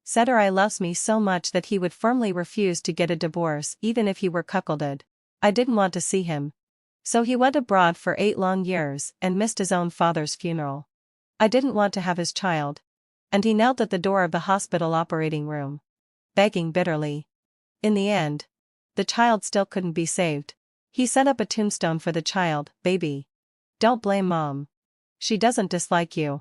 Cedri loves me so much that he would firmly refuse to get a divorce even if he were cuckolded. I didn't want to see him. So he went abroad for 8 long years and missed his own father's funeral. I didn't want to have his child. And he knelt at the door of the hospital operating room, begging bitterly. In the end, the child still couldn't be saved. He set up a tombstone for the child. Baby. Don't blame Mom. She doesn't dislike you.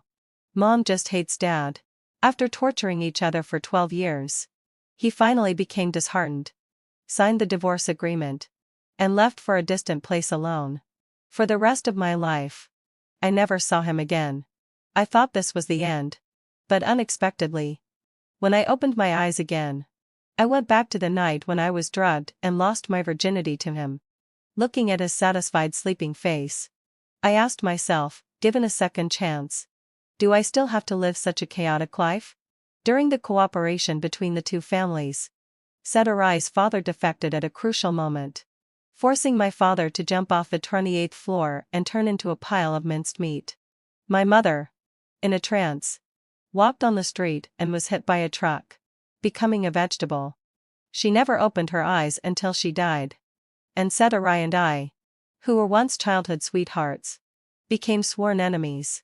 Mom just hates Dad. After torturing each other for 12 years, he finally became disheartened, signed the divorce agreement, and left for a distant place alone. For the rest of my life, I never saw him again. I thought this was the end. But unexpectedly, when I opened my eyes again, I went back to the night when I was drugged and lost my virginity to him. Looking at his satisfied sleeping face, I asked myself, given a second chance, do I still have to live such a chaotic life? During the cooperation between the two families, Cedri's father defected at a crucial moment, forcing my father to jump off the 28th floor and turn into a pile of minced meat. My mother, in a trance, walked on the street and was hit by a truck, becoming a vegetable. She never opened her eyes until she died. And Cedri and I, who were once childhood sweethearts, became sworn enemies.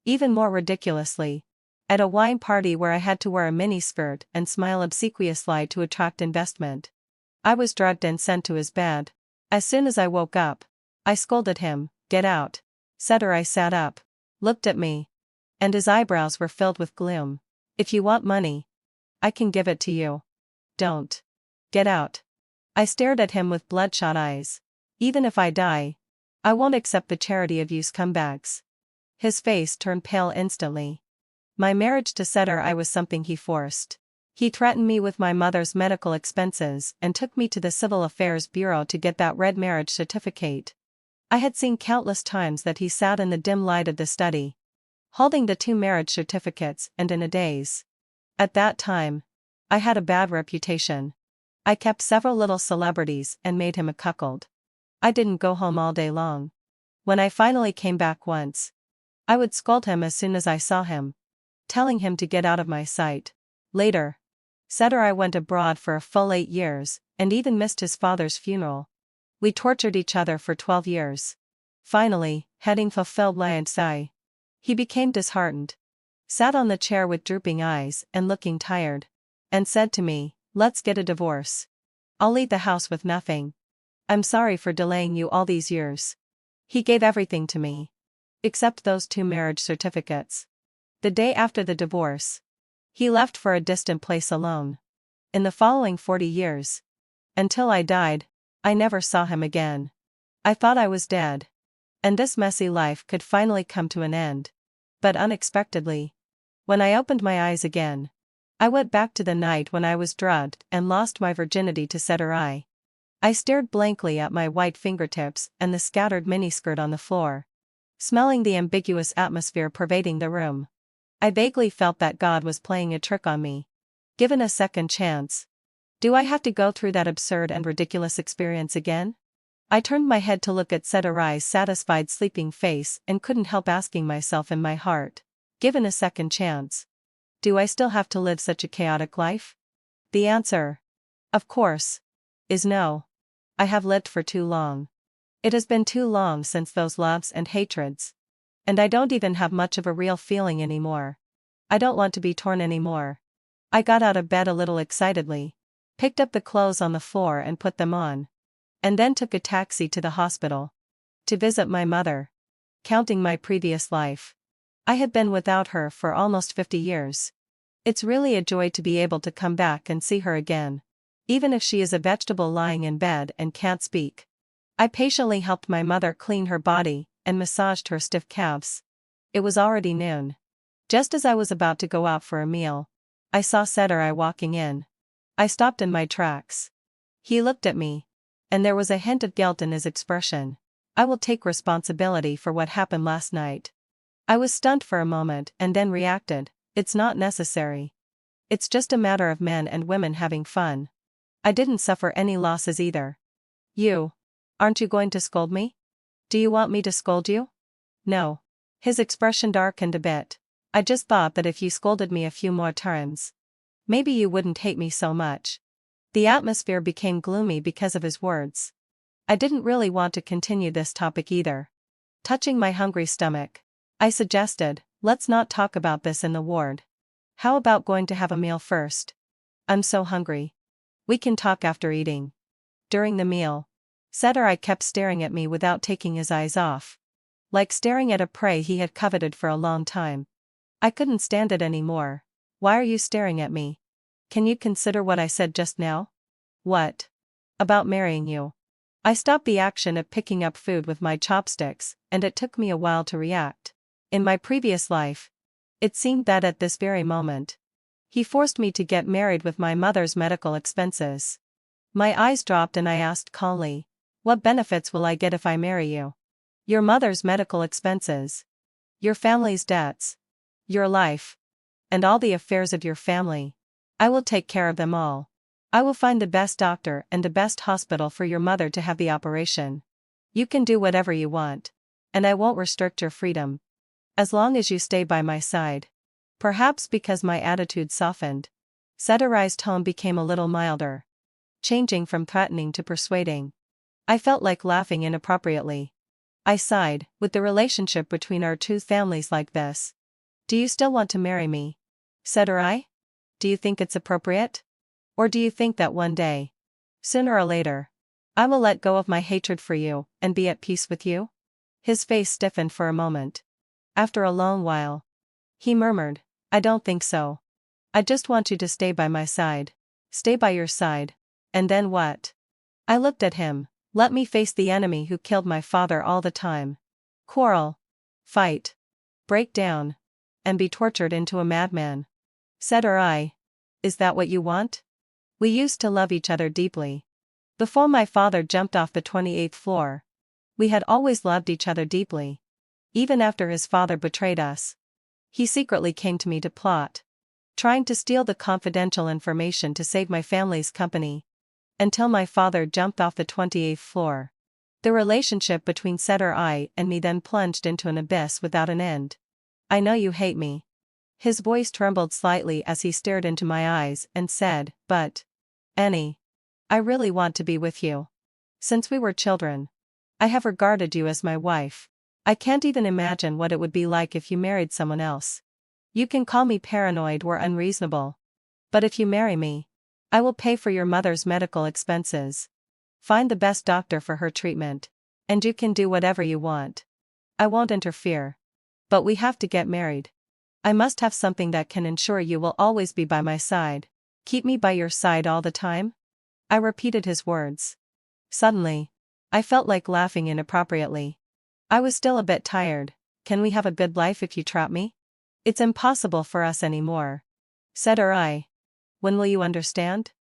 Even more ridiculously, at a wine party where I had to wear a miniskirt and smile obsequiously to attract investment, I was drugged and sent to his bed. As soon as I woke up, I scolded him, "Get out." Cedri sat up, looked at me, and his eyebrows were filled with gloom. "If you want money, I can give it to you. Don't. Get out." I stared at him with bloodshot eyes. "Even if I die, I won't accept the charity of you scumbags." His face turned pale instantly. My marriage to Cedri was something he forced. He threatened me with my mother's medical expenses and took me to the Civil Affairs Bureau to get that red marriage certificate. I had seen countless times that he sat in the dim light of the study, holding the 2 marriage certificates, and in a daze. At that time, I had a bad reputation. I kept several little celebrities and made him a cuckold. I didn't go home all day long. When I finally came back once, I would scold him as soon as I saw him, telling him to get out of my sight. Later, Cedri went abroad for a full 8 years, and even missed his father's funeral. We tortured each other for 12 years. Finally, having fulfilled my he became disheartened, sat on the chair with drooping eyes and looking tired, and said to me, "Let's get a divorce. I'll leave the house with nothing. I'm sorry for delaying you all these years." He gave everything to me, except those 2 marriage certificates. The day after the divorce, he left for a distant place alone. In the following 40 years, until I died, I never saw him again. I thought I was dead, and this messy life could finally come to an end. But unexpectedly, when I opened my eyes again, I went back to the night when I was drugged and lost my virginity to Cedri. I stared blankly at my white fingertips and the scattered miniskirt on the floor, smelling the ambiguous atmosphere pervading the room. I vaguely felt that God was playing a trick on me. Given a second chance, do I have to go through that absurd and ridiculous experience again? I turned my head to look at Cedri's satisfied sleeping face and couldn't help asking myself in my heart, given a second chance, do I still have to live such a chaotic life? The answer, of course, is no. I have lived for too long. It has been too long since those loves and hatreds. And I don't even have much of a real feeling anymore. I don't want to be torn anymore. I got out of bed a little excitedly, picked up the clothes on the floor and put them on, and then took a taxi to the hospital to visit my mother. Counting my previous life, I had been without her for almost 50 years. It's really a joy to be able to come back and see her again, even if she is a vegetable lying in bed and can't speak. I patiently helped my mother clean her body and massaged her stiff calves. It was already noon. Just as I was about to go out for a meal, I saw Cedri walking in. I stopped in my tracks. He looked at me, and there was a hint of guilt in his expression. "I will take responsibility for what happened last night." I was stunned for a moment and then reacted, "It's not necessary. It's just a matter of men and women having fun. I didn't suffer any losses either." Aren't you going to scold me? Do you want me to scold you?" "No." His expression darkened a bit. "I just thought that if you scolded me a few more times, Maybe you wouldn't hate me so much. The atmosphere became gloomy because of his words. I didn't really want to continue this topic either. Touching my hungry stomach, I suggested, let's not talk about this in the ward. How about going to have a meal first? I'm so hungry. We can talk after eating. During the meal, Cedri kept staring at me without taking his eyes off. Like staring at a prey he had coveted for a long time. I couldn't stand it anymore. Why are you staring at me? Can you consider what I said just now? What? About marrying you. I stopped the action of picking up food with my chopsticks, and it took me a while to react. In my previous life, it seemed that at this very moment, he forced me to get married with my mother's medical expenses. My eyes dropped and I asked calmly, what benefits will I get if I marry you? Your mother's medical expenses. Your family's debts. Your life. And all the affairs of your family. I will take care of them all. I will find the best doctor and the best hospital for your mother to have the operation. You can do whatever you want. And I won't restrict your freedom. As long as you stay by my side. Perhaps because my attitude softened, Cedri's tone became a little milder. Changing from threatening to persuading. I felt like laughing inappropriately. I sighed, with the relationship between our two families like this. Do you still want to marry me? Cedri? Do you think it's appropriate? Or do you think that one day, sooner or later, I will let go of my hatred for you and be at peace with you? His face stiffened for a moment. After a long while, he murmured, I don't think so. I just want you to stay by my side. Stay by your side. And then what? I looked at him. Let me face the enemy who killed my father all the time. Quarrel. Fight. Break down. And be tortured into a madman. Cedri. Is that what you want? We used to love each other deeply. Before my father jumped off the 28th floor. We had always loved each other deeply. Even after his father betrayed us. He secretly came to me to plot. Trying to steal the confidential information to save my family's company. Until my father jumped off the 28th floor. The relationship between Cedri and me then plunged into an abyss without an end. I know you hate me. His voice trembled slightly as he stared into my eyes and said, but, Annie, I really want to be with you. Since we were children, I have regarded you as my wife. I can't even imagine what it would be like if you married someone else. You can call me paranoid or unreasonable. But if you marry me, I will pay for your mother's medical expenses. Find the best doctor for her treatment. And you can do whatever you want. I won't interfere. But we have to get married. I must have something that can ensure you will always be by my side. Keep me by your side all the time? I repeated his words. Suddenly, I felt like laughing inappropriately. I was still a bit tired. Can we have a good life if you trap me? It's impossible for us anymore. Cedri. When will you understand?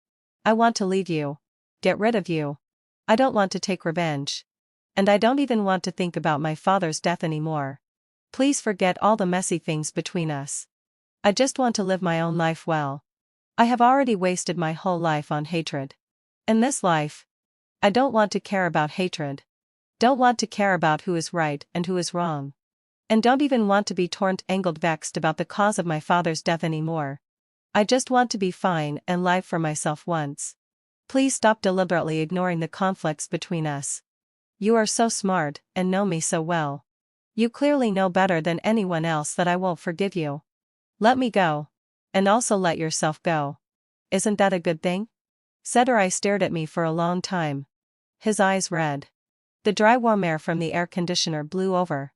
I want to leave you. Get rid of you. I don't want to take revenge. And I don't even want to think about my father's death anymore. Please forget all the messy things between us. I just want to live my own life well. I have already wasted my whole life on hatred. In this life, I don't want to care about hatred. Don't want to care about who is right and who is wrong. And don't even want to be angled vexed about the cause of my father's death anymore. I just want to be fine and live for myself once. Please stop deliberately ignoring the conflicts between us. You are so smart and know me so well. You clearly know better than anyone else that I won't forgive you. Let me go. And also let yourself go. Isn't that a good thing? Cedri stared at me for a long time. His eyes red. The dry warm air from the air conditioner blew over.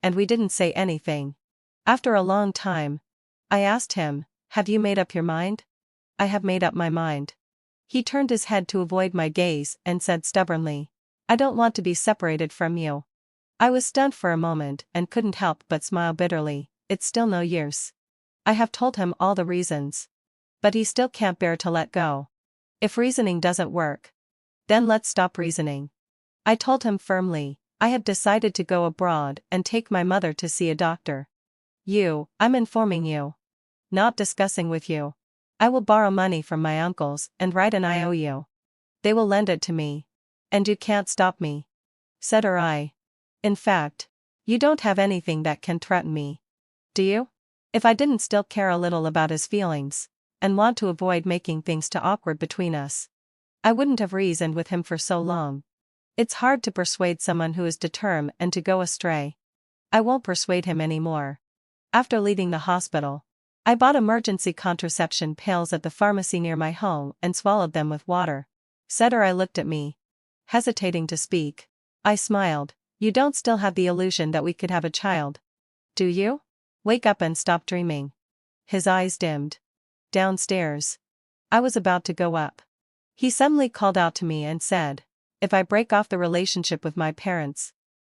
And we didn't say anything. After a long time, I asked him, have you made up your mind? I have made up my mind. He turned his head to avoid my gaze and said stubbornly, I don't want to be separated from you. I was stunned for a moment and couldn't help but smile bitterly. It's still no use. I have told him all the reasons. But he still can't bear to let go. If reasoning doesn't work, then let's stop reasoning. I told him firmly, I have decided to go abroad and take my mother to see a doctor. I'm informing you. Not discussing with you. I will borrow money from my uncles and write an IOU. They will lend it to me. And you can't stop me. Cedri. In fact, you don't have anything that can threaten me. Do you? If I didn't still care a little about his feelings, and want to avoid making things too awkward between us. I wouldn't have reasoned with him for so long. It's hard to persuade someone who is determined and to go astray. I won't persuade him anymore. After leaving the hospital, I bought emergency contraception pills at the pharmacy near my home and swallowed them with water. Cedri looked at me, hesitating to speak. I smiled. You don't still have the illusion that we could have a child, do you? Wake up and stop dreaming. His eyes dimmed. Downstairs. I was about to go up. He suddenly called out to me and said, if I break off the relationship with my parents,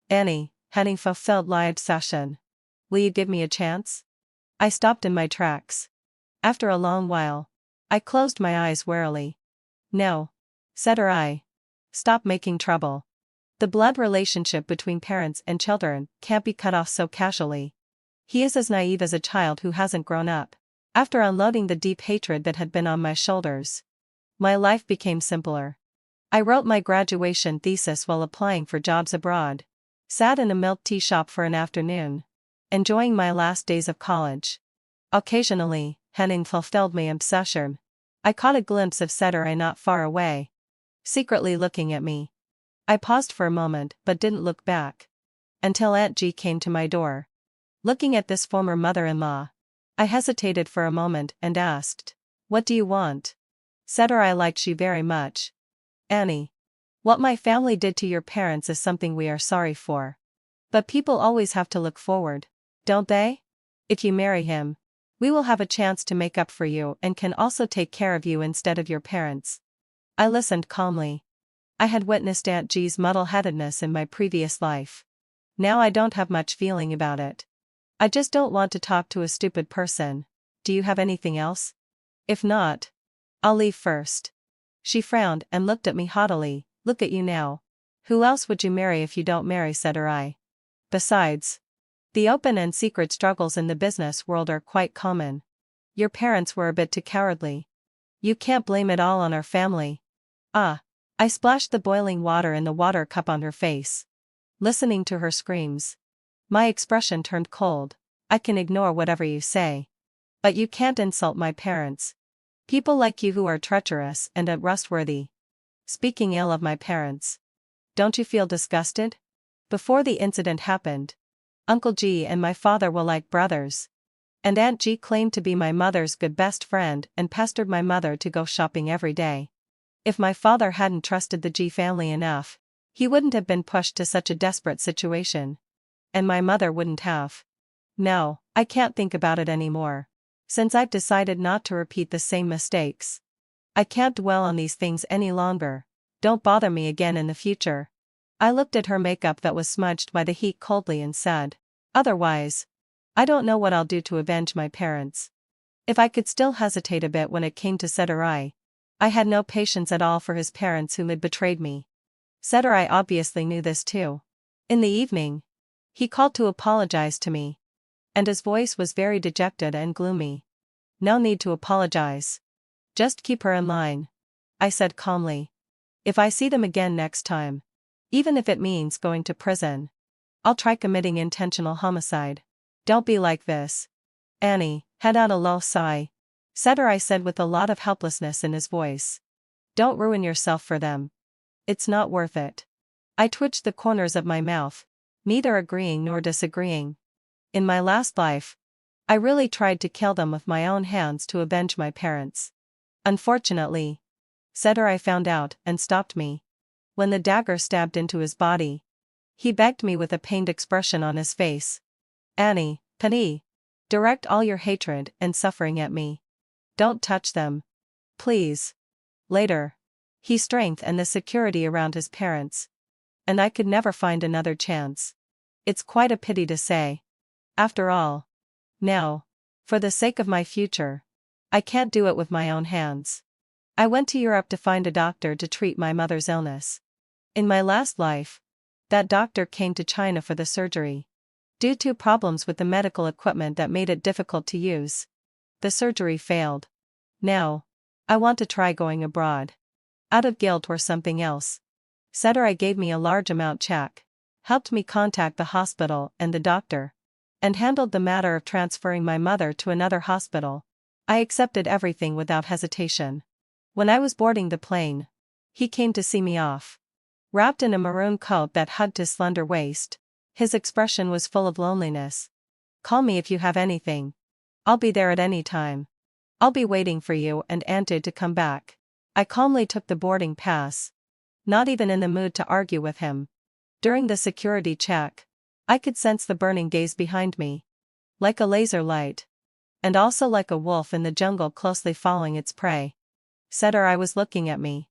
Annie, having fulfilled live session, will you give me a chance? I stopped in my tracks. After a long while, I closed my eyes warily. No. Cedri. Stop making trouble. The blood relationship between parents and children can't be cut off so casually. He is as naive as a child who hasn't grown up. After unloading the deep hatred that had been on my shoulders, my life became simpler. I wrote my graduation thesis while applying for jobs abroad, sat in a milk tea shop for an afternoon, enjoying my last days of college. Occasionally, having fulfilled my obsession, I caught a glimpse of Cedri not far away, secretly looking at me. I paused for a moment but didn't look back, until Aunt G came to my door. Looking at this former mother-in-law, I hesitated for a moment and asked, what do you want? Cedri likes you very much. Annie. What my family did to your parents is something we are sorry for. But people always have to look forward, don't they? If you marry him, we will have a chance to make up for you and can also take care of you instead of your parents. I listened calmly. I had witnessed Aunt G's muddle-headedness in my previous life. Now I don't have much feeling about it. I just don't want to talk to a stupid person. Do you have anything else? If not, I'll leave first. She frowned and looked at me haughtily. Look at you now. Who else would you marry if you don't marry Cedri? Besides, the open and secret struggles in the business world are quite common. Your parents were a bit too cowardly. You can't blame it all on our family. Ah. I splashed the boiling water in the water cup on her face, listening to her screams. My expression turned cold. I can ignore whatever you say, but you can't insult my parents. People like you who are treacherous and untrustworthy. Speaking ill of my parents. Don't you feel disgusted? Before the incident happened, Uncle G and my father were like brothers. And Aunt G claimed to be my mother's good best friend and pestered my mother to go shopping every day. If my father hadn't trusted the G family enough, he wouldn't have been pushed to such a desperate situation. And my mother wouldn't have. No, I can't think about it anymore. Since I've decided not to repeat the same mistakes. I can't dwell on these things any longer. Don't bother me again in the future. I looked at her makeup that was smudged by the heat coldly and said, otherwise, I don't know what I'll do to avenge my parents. If I could still hesitate a bit when it came to Cedri, I had no patience at all for his parents whom had betrayed me. Cedri obviously knew this too. In the evening, he called to apologize to me, and his voice was very dejected and gloomy. No need to apologize. Just keep her in line, I said calmly. If I see them again next time, even if it means going to prison, I'll try committing intentional homicide. Don't be like this. Annie, let out a low sigh. Cedri said with a lot of helplessness in his voice. Don't ruin yourself for them. It's not worth it. I twitched the corners of my mouth, neither agreeing nor disagreeing. In my last life, I really tried to kill them with my own hands to avenge my parents. Unfortunately, Cedri found out and stopped me. When the dagger stabbed into his body, he begged me with a pained expression on his face. Annie, please, direct all your hatred and suffering at me. Don't touch them. Please. Later, he strengthened the security around his parents. And I could never find another chance. It's quite a pity to say. After all. Now, for the sake of my future, I can't do it with my own hands. I went to Europe to find a doctor to treat my mother's illness. In my last life, that doctor came to China for the surgery. Due to problems with the medical equipment that made it difficult to use, the surgery failed. Now, I want to try going abroad. Out of guilt or something else. Cedri gave me a large amount check, helped me contact the hospital and the doctor, and handled the matter of transferring my mother to another hospital. I accepted everything without hesitation. When I was boarding the plane, he came to see me off. Wrapped in a maroon coat that hugged his slender waist, his expression was full of loneliness. "Call me if you have anything. I'll be there at any time. I'll be waiting for you and Auntie to come back." I calmly took the boarding pass, not even in the mood to argue with him. During the security check, I could sense the burning gaze behind me, like a laser light, and also like a wolf in the jungle closely following its prey. Cedri was looking at me,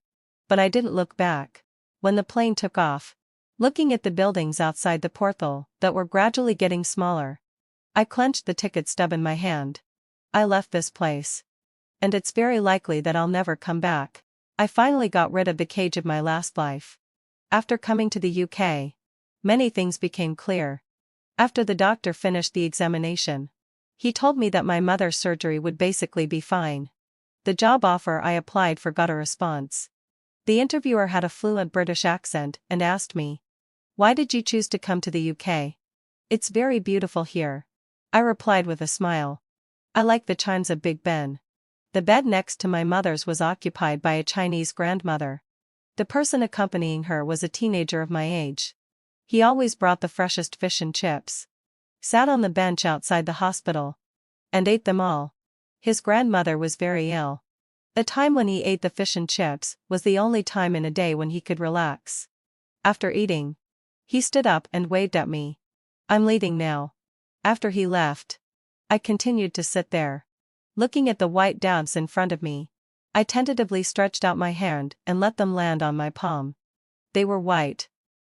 but I didn't look back. When the plane took off, looking at the buildings outside the porthole that were gradually getting smaller, I clenched the ticket stub in my hand. I left this place, and it's very likely that I'll never come back. I finally got rid of the cage of my last life. After coming to the UK, many things became clear. After the doctor finished the examination, he told me that my mother's surgery would basically be fine. The job offer I applied for got a response. The interviewer had a fluent British accent and asked me, "Why did you choose to come to the UK? It's very beautiful here." I replied with a smile. "I like the chimes of Big Ben." The bed next to my mother's was occupied by a Chinese grandmother. The person accompanying her was a teenager of my age. He always brought the freshest fish and chips, sat on the bench outside the hospital, and ate them all. His grandmother was very ill. The time when he ate the fish and chips was the only time in a day when he could relax. After eating, he stood up and waved at me. "I'm leaving now." After he left, I continued to sit there, looking at the white doves in front of me. I tentatively stretched out my hand and let them land on my palm. They were white,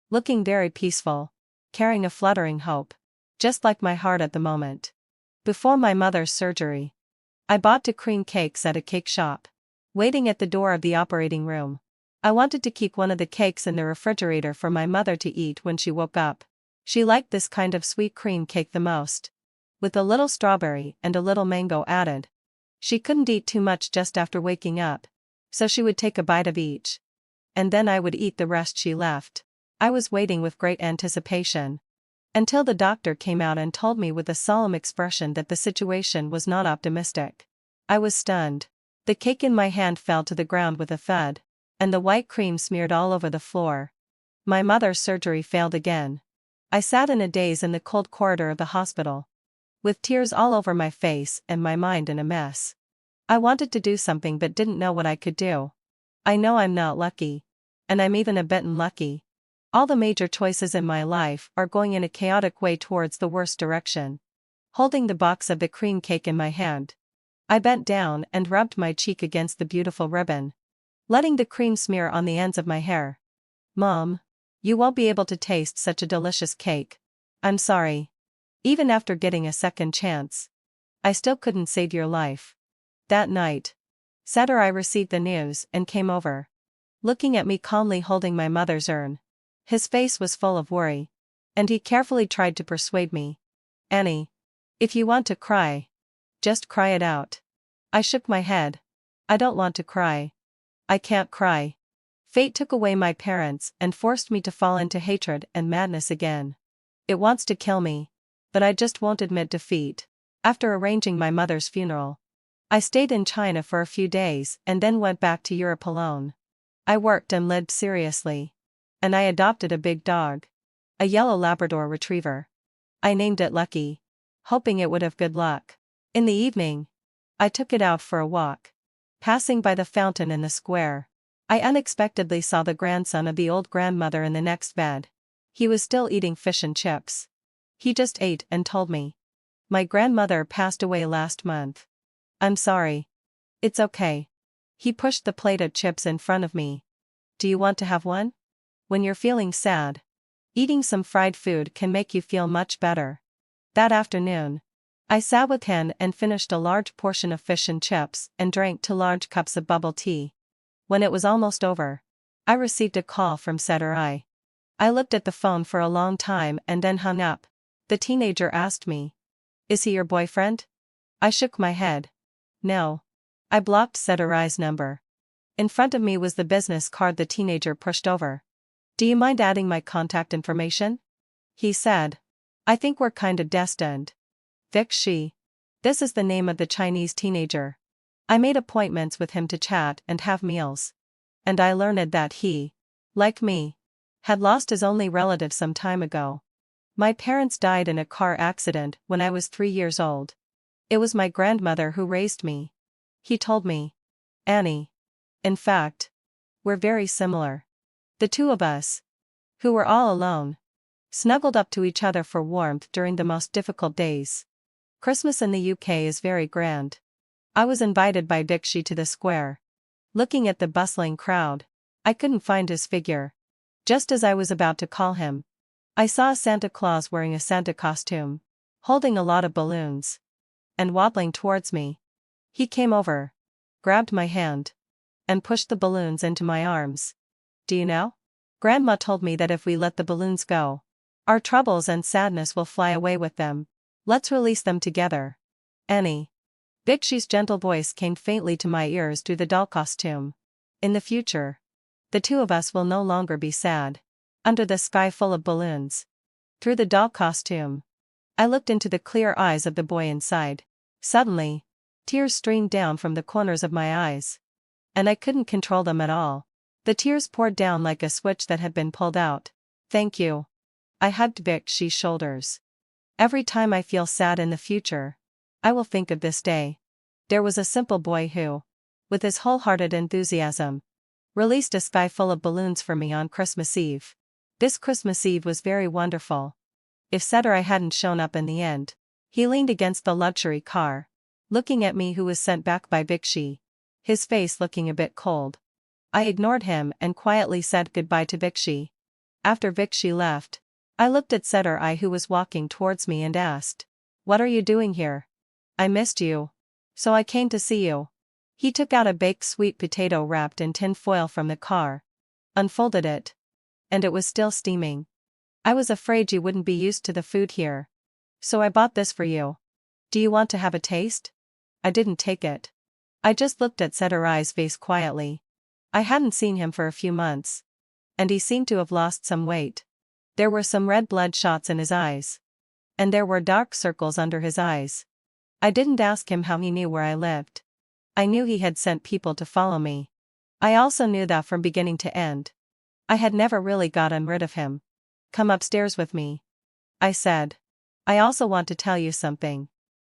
looking very peaceful, carrying a fluttering hope, just like my heart at the moment. Before my mother's surgery, I bought 2 cream cakes at a cake shop. Waiting at the door of the operating room, I wanted to keep one of the cakes in the refrigerator for my mother to eat when she woke up. She liked this kind of sweet cream cake the most, with a little strawberry and a little mango added. She couldn't eat too much just after waking up, so she would take a bite of each, and then I would eat the rest she left. I was waiting with great anticipation, until the doctor came out and told me with a solemn expression that the situation was not optimistic. I was stunned. The cake in my hand fell to the ground with a thud, and the white cream smeared all over the floor. My mother's surgery failed again. I sat in a daze in the cold corridor of the hospital, with tears all over my face and my mind in a mess. I wanted to do something but didn't know what I could do. I know I'm not lucky, and I'm even a bit unlucky. All the major choices in my life are going in a chaotic way towards the worst direction. Holding the box of the cream cake in my hand, I bent down and rubbed my cheek against the beautiful ribbon, letting the cream smear on the ends of my hair. "Mom, you won't be able to taste such a delicious cake. I'm sorry. Even after getting a second chance, I still couldn't save your life." That night, Cedri received the news and came over, looking at me calmly holding my mother's urn. His face was full of worry, and he carefully tried to persuade me. "Annie, if you want to cry, just cry it out." I shook my head. "I don't want to cry. I can't cry. Fate took away my parents and forced me to fall into hatred and madness again. It wants to kill me, but I just won't admit defeat." After arranging my mother's funeral, I stayed in China for a few days and then went back to Europe alone. I worked and lived seriously, and I adopted a big dog, a yellow Labrador retriever. I named it Lucky, hoping it would have good luck. In the evening, I took it out for a walk. Passing by the fountain in the square, I unexpectedly saw the grandson of the old grandmother in the next bed. He was still eating fish and chips. He just ate and told me, "My grandmother passed away last month." "I'm sorry." "It's okay." He pushed the plate of chips in front of me. "Do you want to have one? When you're feeling sad, eating some fried food can make you feel much better." That afternoon, I sat with him and finished a large portion of fish and chips and drank 2 large cups of bubble tea. When it was almost over, I received a call from Cedri. I looked at the phone for a long time and then hung up. The teenager asked me, "Is he your boyfriend?" I shook my head. "No." I blocked Cedri's number. In front of me was the business card the teenager pushed over. "Do you mind adding my contact information?" he said. "I think we're kind of destined." Vic she. This is the name of the Chinese teenager. I made appointments with him to chat and have meals. And I learned that he, like me, had lost his only relative some time ago. My parents died in a car accident when I was 3 years old. It was my grandmother who raised me. He told me. Annie. In fact, we're very similar. The two of us, who were all alone, snuggled up to each other for warmth during the most difficult days. Christmas in the UK is very grand. I was invited by Dixie to the square. Looking at the bustling crowd, I couldn't find his figure. Just as I was about to call him, I saw Santa Claus wearing a Santa costume, holding a lot of balloons, and waddling towards me. He came over, grabbed my hand, and pushed the balloons into my arms. Do you know? Grandma told me that if we let the balloons go, our troubles and sadness will fly away with them. Let's release them together. Annie. Dixie's gentle voice came faintly to my ears through the doll costume. In the future, the two of us will no longer be sad. Under the sky full of balloons. Through the doll costume. I looked into the clear eyes of the boy inside. Suddenly, tears streamed down from the corners of my eyes. And I couldn't control them at all. The tears poured down like a switch that had been pulled out. Thank you. I hugged Dixie's shoulders. Every time I feel sad in the future, I will think of this day. There was a simple boy who, with his wholehearted enthusiasm, released a sky full of balloons for me on Christmas Eve. This Christmas Eve was very wonderful. If Cedri hadn't shown up in the end. He leaned against the luxury car, looking at me who was sent back by Dixie, his face looking a bit cold. I ignored him and quietly said goodbye to Dixie. After Dixie left, I looked at Cedri who was walking towards me and asked, "What are you doing here?" "I missed you. So I came to see you." He took out a baked sweet potato wrapped in tin foil from the car, unfolded it, and it was still steaming. "I was afraid you wouldn't be used to the food here. So I bought this for you. Do you want to have a taste?" I didn't take it. I just looked at Cedri's face quietly. I hadn't seen him for a few months. And he seemed to have lost some weight. There were some red blood shots in his eyes. And there were dark circles under his eyes. I didn't ask him how he knew where I lived. I knew he had sent people to follow me. I also knew that from beginning to end, I had never really gotten rid of him. "Come upstairs with me," I said. "I also want to tell you something."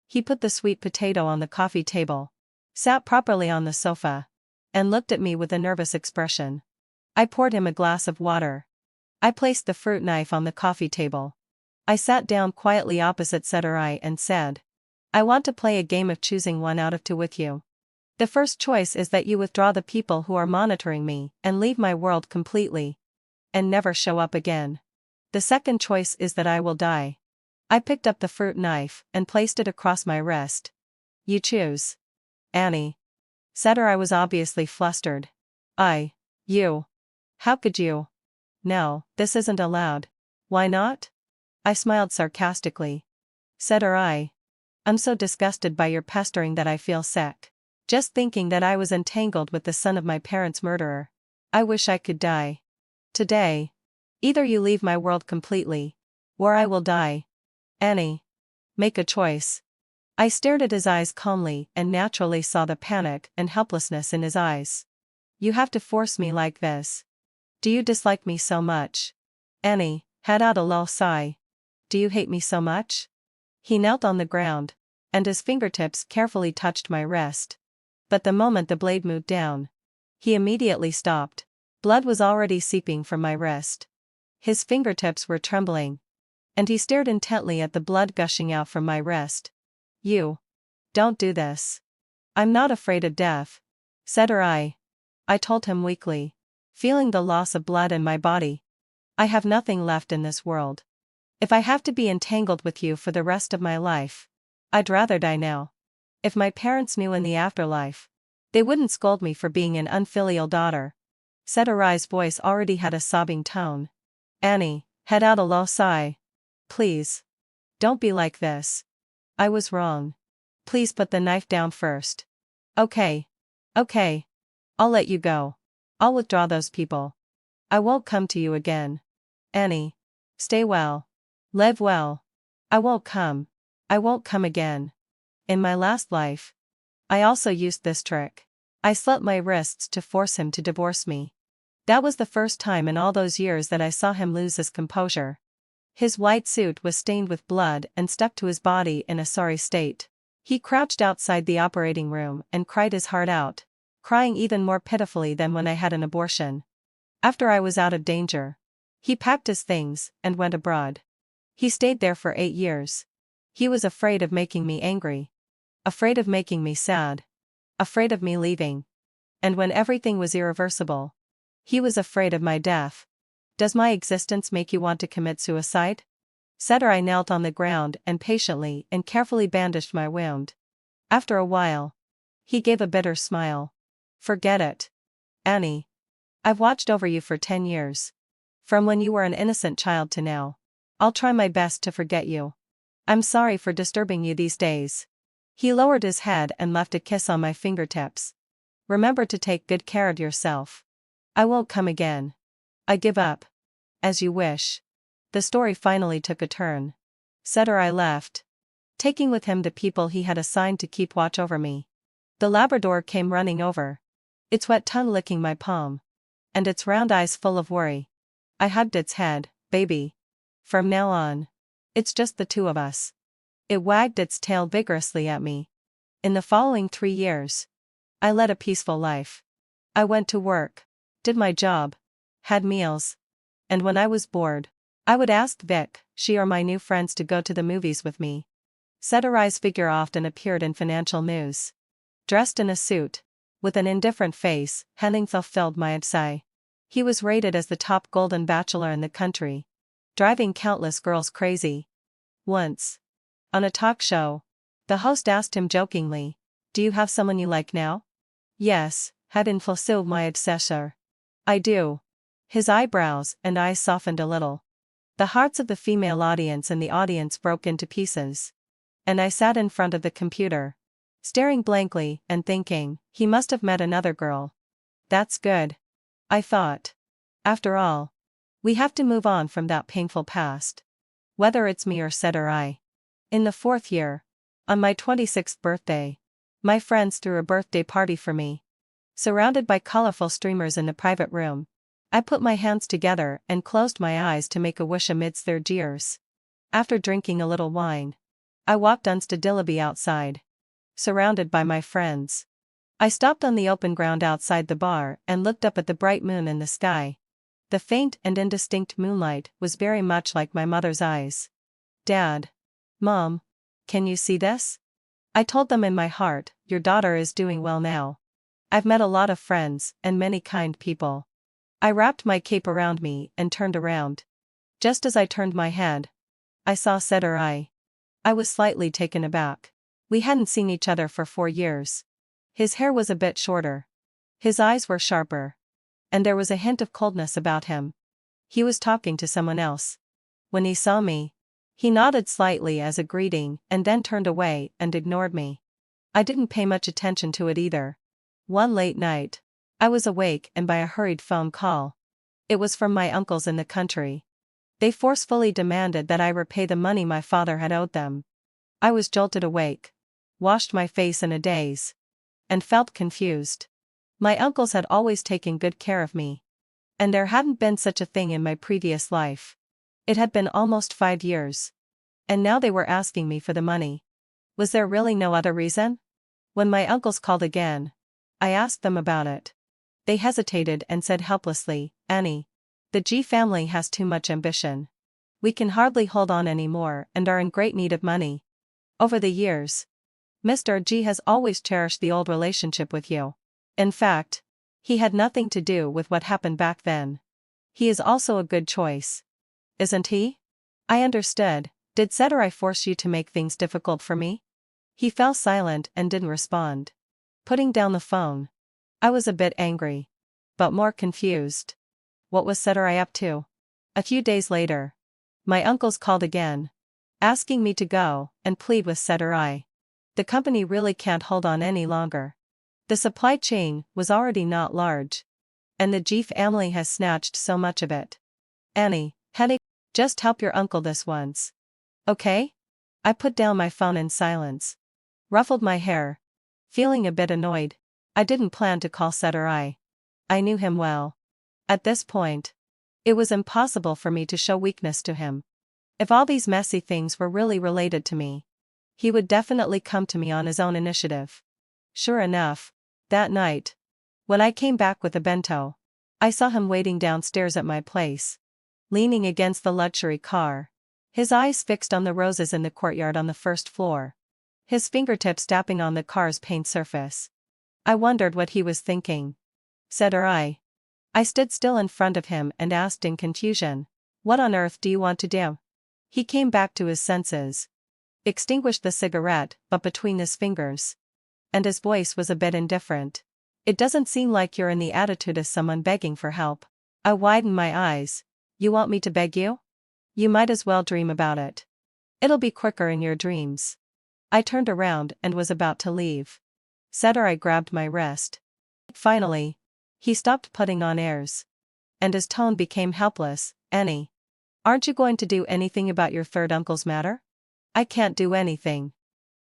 He put the sweet potato on the coffee table, sat properly on the sofa, and looked at me with a nervous expression. I poured him a glass of water. I placed the fruit knife on the coffee table. I sat down quietly opposite Cedri and said, "I want to play a game of choosing one out of two with you. The first choice is that you withdraw the people who are monitoring me and leave my world completely, and never show up again. The second choice is that I will die." I picked up the fruit knife and placed it across my wrist. "You choose." "Annie." Cedri was obviously flustered. You. How could you?" "No, this isn't allowed." "Why not?" I smiled sarcastically. Cedri. "I'm so disgusted by your pestering that I feel sick. Just thinking that I was entangled with the son of my parents' murderer. I wish I could die. Today. Either you leave my world completely, or I will die. Annie. Make a choice." I stared at his eyes calmly and naturally saw the panic and helplessness in his eyes. "You have to force me like this. Do you dislike me so much?" Annie had out a low sigh. "Do you hate me so much?" He knelt on the ground, and his fingertips carefully touched my wrist. But the moment the blade moved down, he immediately stopped. Blood was already seeping from my wrist. His fingertips were trembling. And he stared intently at the blood gushing out from my wrist. "You. Don't do this." "I'm not afraid of death." Cedri. I told him weakly, feeling the loss of blood in my body. "I have nothing left in this world. If I have to be entangled with you for the rest of my life, I'd rather die now. If my parents knew in the afterlife, they wouldn't scold me for being an unfilial daughter." Cedri's voice already had a sobbing tone. Annie had out a low sigh. "Please. Don't be like this. I was wrong. Please put the knife down first." Okay. I'll let you go. I'll withdraw those people. I won't come to you again. Annie. Stay well. Live well. I won't come again." In my last life, I also used this trick. I slit my wrists to force him to divorce me. That was the first time in all those years that I saw him lose his composure. His white suit was stained with blood and stuck to his body in a sorry state. He crouched outside the operating room and cried his heart out, crying even more pitifully than when I had an abortion. After I was out of danger, he packed his things and went abroad. He stayed there for 8 years. He was afraid of making me angry. Afraid of making me sad. Afraid of me leaving. And when everything was irreversible, he was afraid of my death. Does my existence make you want to commit suicide? Cedri knelt on the ground and patiently and carefully bandaged my wound. After a while, he gave a bitter smile. Forget it, Annie. I've watched over you for 10 years. From when you were an innocent child to now. I'll try my best to forget you. I'm sorry for disturbing you these days. He lowered his head and left a kiss on my fingertips. Remember to take good care of yourself. I won't come again. I give up. As you wish. The story finally took a turn. Cedri left, taking with him the people he had assigned to keep watch over me. The Labrador came running over, its wet tongue licking my palm, and its round eyes full of worry. I hugged its head. Baby. From now on, it's just the two of us. It wagged its tail vigorously at me. In the following 3 years, I led a peaceful life. I went to work, did my job, had meals, and when I was bored, I would ask Vic, she or my new friends to go to the movies with me. Cedri's figure often appeared in financial news. Dressed in a suit, with an indifferent face, Henning fulfilled my sigh. He was rated as the top golden bachelor in the country, driving countless girls crazy. Once, on a talk show, the host asked him jokingly, "Do you have someone you like now?" "Yes, Hedin fulfilled my obsessor." "I do." His eyebrows and eyes softened a little. The hearts of the female audience and the audience broke into pieces. And I sat in front of the computer, staring blankly and thinking, he must have met another girl. That's good, I thought. After all, we have to move on from that painful past. Whether it's me or Cedri. In the 4th year, on my 26th birthday, my friends threw a birthday party for me. Surrounded by colorful streamers in the private room, I put my hands together and closed my eyes to make a wish amidst their jeers. After drinking a little wine, I walked unsteadily outside, surrounded by my friends. I stopped on the open ground outside the bar and looked up at the bright moon in the sky. The faint and indistinct moonlight was very much like my mother's eyes. "Dad. Mom. Can you see this?" I told them in my heart, "Your daughter is doing well now. I've met a lot of friends and many kind people." I wrapped my cape around me and turned around. Just as I turned my head, I saw Cedri. I was slightly taken aback. We hadn't seen each other for 4 years. His hair was a bit shorter. His eyes were sharper. And there was a hint of coldness about him. He was talking to someone else. When he saw me, he nodded slightly as a greeting and then turned away and ignored me. I didn't pay much attention to it either. One late night, I was awake and by a hurried phone call. It was from my uncles in the country. They forcefully demanded that I repay the money my father had owed them. I was jolted awake, washed my face in a daze, and felt confused. My uncles had always taken good care of me. And there hadn't been such a thing in my previous life. It had been almost 5 years. And now they were asking me for the money. Was there really no other reason? When my uncles called again, I asked them about it. They hesitated and said helplessly, "Annie, the G family has too much ambition. We can hardly hold on anymore and are in great need of money. Over the years, Mr. G has always cherished the old relationship with you. In fact, he had nothing to do with what happened back then. He is also a good choice. Isn't he?" I understood. "Did Cedri force you to make things difficult for me?" He fell silent and didn't respond. Putting down the phone, I was a bit angry, but more confused. What was Cedri up to? A few days later, my uncles called again, asking me to go and plead with Cedri. The company really can't hold on any longer. The supply chain was already not large, and the G family has snatched so much of it. "Annie, Henning, just help your uncle this once. Okay?" I put down my phone in silence. Ruffled my hair. Feeling a bit annoyed. I didn't plan to call Cedri. I knew him well. At this point, it was impossible for me to show weakness to him. If all these messy things were really related to me, he would definitely come to me on his own initiative. Sure enough, that night, when I came back with a bento, I saw him waiting downstairs at my place, leaning against the luxury car, his eyes fixed on the roses in the courtyard on the first floor, his fingertips tapping on the car's paint surface. I wondered what he was thinking. Cedri. I stood still in front of him and asked in confusion, "What on earth do you want to do?" He came back to his senses, extinguished the cigarette, but between his fingers, and his voice was a bit indifferent. "It doesn't seem like you're in the attitude of someone begging for help." I widened my eyes. "You want me to beg you? You might as well dream about it. It'll be quicker in your dreams." I turned around and was about to leave. Cedri grabbed my wrist. Finally, he stopped putting on airs, and his tone became helpless. "Annie, aren't you going to do anything about your third uncle's matter?" "I can't do anything.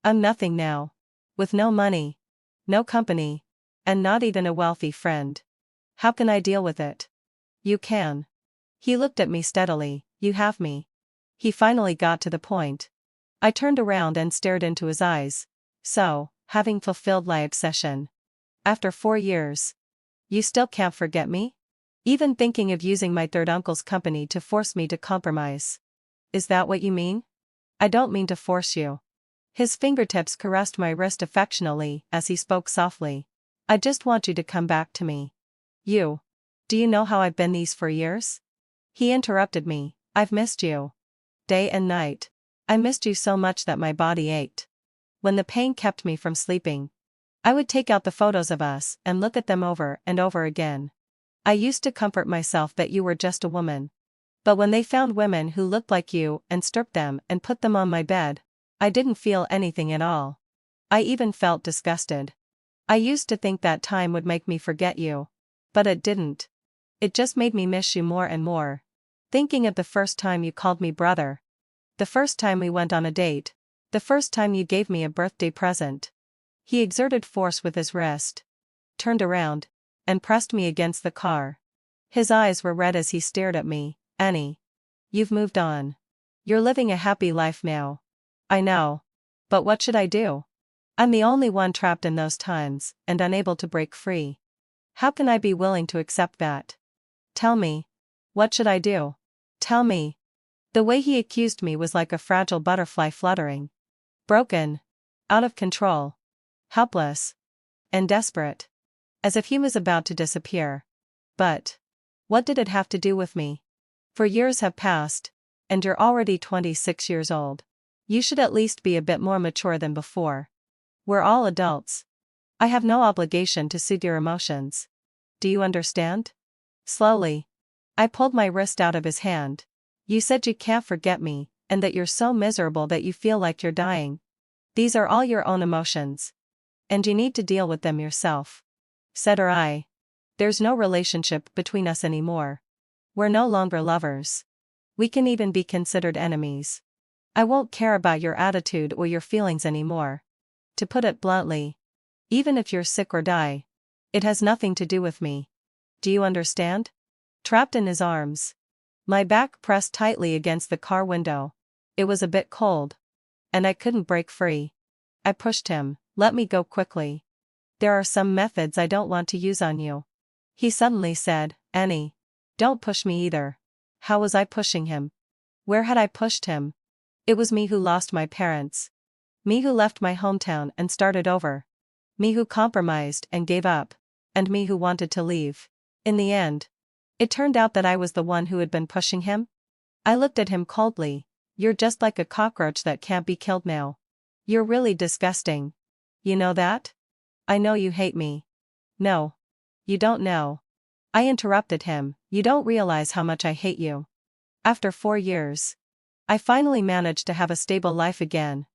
I'm nothing now. With no money, no company, and not even a wealthy friend. How can I deal with it?" "You can." He looked at me steadily. "You have me." He finally got to the point. I turned around and stared into his eyes. "So, having fulfilled my obsession, after 4 years, you still can't forget me? Even thinking of using my third uncle's company to force me to compromise. Is that what you mean?" "I don't mean to force you." His fingertips caressed my wrist affectionately as he spoke softly. "I just want you to come back to me. Do you know how I've been these 4 years?" He interrupted me. "I've missed you. Day and night. I missed you so much that my body ached. When the pain kept me from sleeping, I would take out the photos of us and look at them over and over again. I used to comfort myself that you were just a woman. But when they found women who looked like you and stripped them and put them on my bed, I didn't feel anything at all. I even felt disgusted. I used to think that time would make me forget you. But it didn't. It just made me miss you more and more. Thinking of the first time you called me brother. The first time we went on a date. The first time you gave me a birthday present." He exerted force with his wrist, turned around, and pressed me against the car. His eyes were red as he stared at me. "Annie, you've moved on. You're living a happy life now." "I know. But what should I do? I'm the only one trapped in those times, and unable to break free. How can I be willing to accept that? Tell me. What should I do? Tell me." The way he accused me was like a fragile butterfly fluttering. Broken. Out of control. Helpless. And desperate. As if he was about to disappear. But what did it have to do with me? 4 years have passed, and you're already 26 years old. You should at least be a bit more mature than before. We're all adults. I have no obligation to soothe your emotions. Do you understand? Slowly, I pulled my wrist out of his hand. "You said you can't forget me, and that you're so miserable that you feel like you're dying. These are all your own emotions. And you need to deal with them yourself." Cedri. "There's no relationship between us anymore. We're no longer lovers. We can even be considered enemies. I won't care about your attitude or your feelings anymore. To put it bluntly, even if you're sick or die, it has nothing to do with me. Do you understand?" Trapped in his arms, my back pressed tightly against the car window. It was a bit cold, and I couldn't break free. I pushed him. "Let me go quickly. There are some methods I don't want to use on you." He suddenly said, "Annie, don't push me either." How was I pushing him? Where had I pushed him? It was me who lost my parents. Me who left my hometown and started over. Me who compromised and gave up. And me who wanted to leave. In the end, it turned out that I was the one who had been pushing him. I looked at him coldly. "You're just like a cockroach that can't be killed now. You're really disgusting. You know that? I know you hate me." "No. You don't know." I interrupted him. "You don't realize how much I hate you. After 4 years, I finally managed to have a stable life again.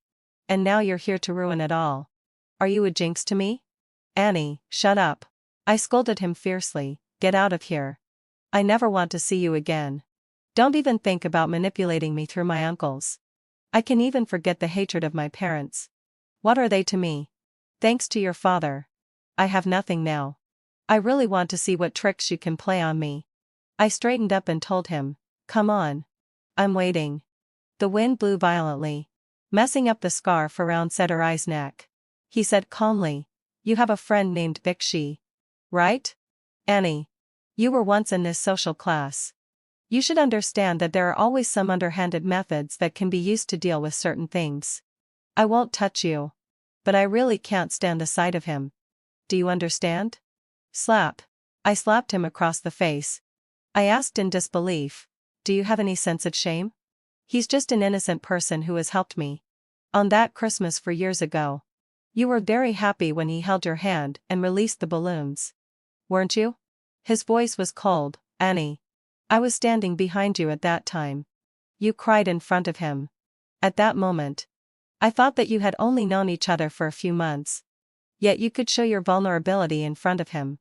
And now you're here to ruin it all. Are you a jinx to me?" "Annie, shut up." I scolded him fiercely. "Get out of here. I never want to see you again. Don't even think about manipulating me through my uncles. I can even forget the hatred of my parents. What are they to me? Thanks to your father. I have nothing now. I really want to see what tricks you can play on me. I straightened up and told him, come on. I'm waiting. The wind blew violently, messing up the scarf around Cedri's neck. He said calmly, you have a friend named Bixi. Right? Annie. You were once in this social class. You should understand that there are always some underhanded methods that can be used to deal with certain things. I won't touch you. But I really can't stand the sight of him. Do you understand? Slap. I slapped him across the face. I asked in disbelief, do you have any sense of shame? He's just an innocent person who has helped me. On that Christmas 4 years ago. You were very happy when he held your hand and released the balloons. Weren't you? His voice was cold. Annie. I was standing behind you at that time. You cried in front of him. At that moment. I thought that you had only known each other for a few months. Yet you could show your vulnerability in front of him.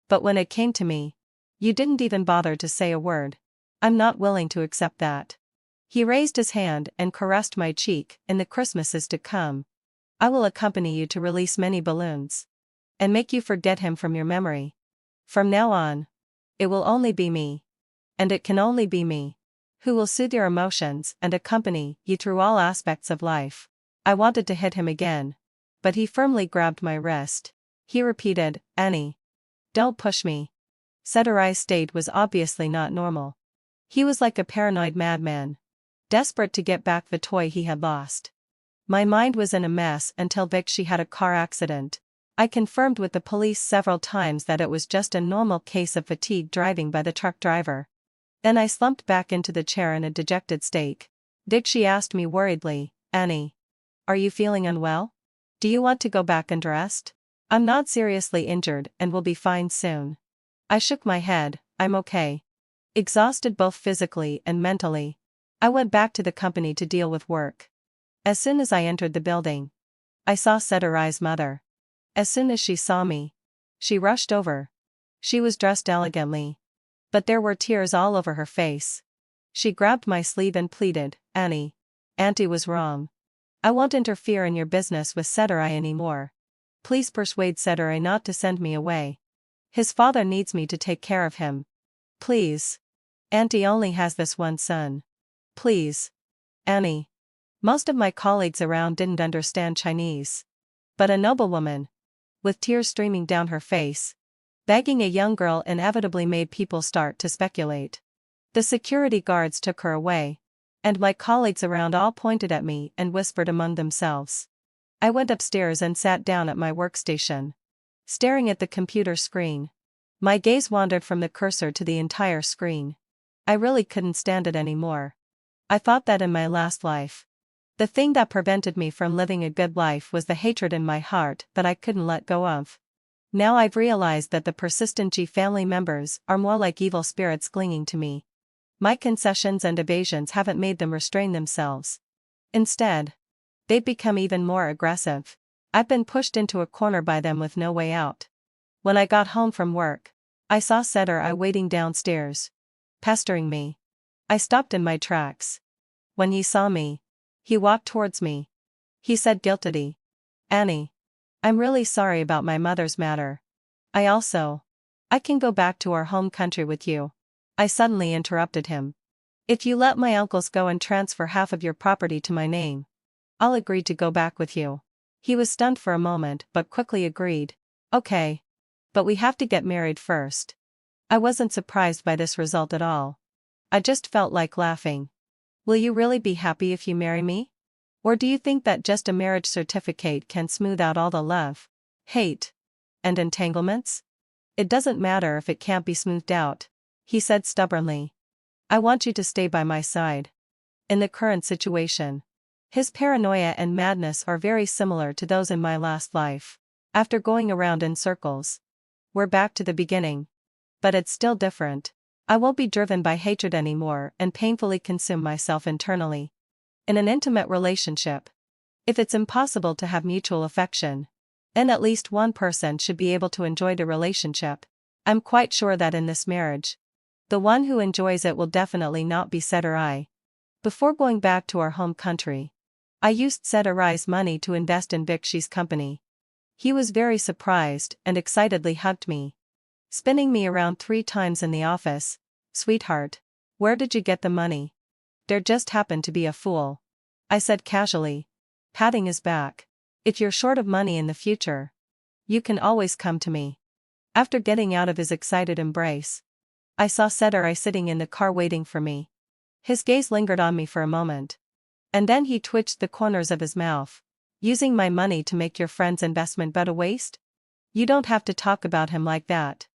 But when it came to me, you didn't even bother to say a word. I'm not willing to accept that. He raised his hand and caressed my cheek. In the Christmases to come, I will accompany you to release many balloons. And make you forget him from your memory. From now on, it will only be me. And it can only be me who will soothe your emotions and accompany you through all aspects of life. I wanted to hit him again. But he firmly grabbed my wrist. He repeated, Annie. Don't push me. Cedri's state was obviously not normal. He was like a paranoid madman, desperate to get back the toy he had lost. My mind was in a mess until Bixi had a car accident. I confirmed with the police several times that it was just a normal case of fatigue driving by the truck driver. Then I slumped back into the chair in a dejected state. Bixi asked me worriedly, Annie. Are you feeling unwell? Do you want to go back and rest? I'm not seriously injured and will be fine soon. I shook my head, I'm okay. Exhausted both physically and mentally, I went back to the company to deal with work. As soon as I entered the building, I saw Cedri's mother. As soon as she saw me, she rushed over. She was dressed elegantly, but there were tears all over her face. She grabbed my sleeve and pleaded, Annie. Auntie was wrong. I won't interfere in your business with Cedri anymore. Please persuade Cedri not to send me away. His father needs me to take care of him. Please. Auntie only has this one son. Please. Annie. Most of my colleagues around didn't understand Chinese. But a noblewoman, with tears streaming down her face, begging a young girl inevitably made people start to speculate. The security guards took her away, and my colleagues around all pointed at me and whispered among themselves. I went upstairs and sat down at my workstation, staring at the computer screen. My gaze wandered from the cursor to the entire screen. I really couldn't stand it anymore. I thought that in my last life, the thing that prevented me from living a good life was the hatred in my heart that I couldn't let go of. Now I've realized that the persistent G family members are more like evil spirits clinging to me. My concessions and evasions haven't made them restrain themselves. Instead, they've become even more aggressive. I've been pushed into a corner by them with no way out. When I got home from work, I saw Cedri waiting downstairs, pestering me. I stopped in my tracks. When he saw me, he walked towards me. He said guiltily, Annie. I'm really sorry about my mother's matter. I can go back to our home country with you. I suddenly interrupted him. If you let my uncles go and transfer half of your property to my name, I'll agree to go back with you. He was stunned for a moment but quickly agreed. Okay. But we have to get married first. I wasn't surprised by this result at all. I just felt like laughing. Will you really be happy if you marry me? Or do you think that just a marriage certificate can smooth out all the love, hate, and entanglements? It doesn't matter if it can't be smoothed out, he said stubbornly. I want you to stay by my side. In the current situation, his paranoia and madness are very similar to those in my last life. After going around in circles, we're back to the beginning. But it's still different. I won't be driven by hatred anymore and painfully consume myself internally. In an intimate relationship, if it's impossible to have mutual affection, then at least one person should be able to enjoy the relationship. I'm quite sure that in this marriage, the one who enjoys it will definitely not be Cedri. Before going back to our home country, I used Cedri's money to invest in Vixi's company. He was very surprised and excitedly hugged me, spinning me around 3 times in the office. Sweetheart, where did you get the money? There just happened to be a fool, I said casually, patting his back. If you're short of money in the future, you can always come to me. After getting out of his excited embrace, I saw Cedri sitting in the car waiting for me. His gaze lingered on me for a moment, and then he twitched the corners of his mouth. Using my money to make your friend's investment but a waste? You don't have to talk about him like that,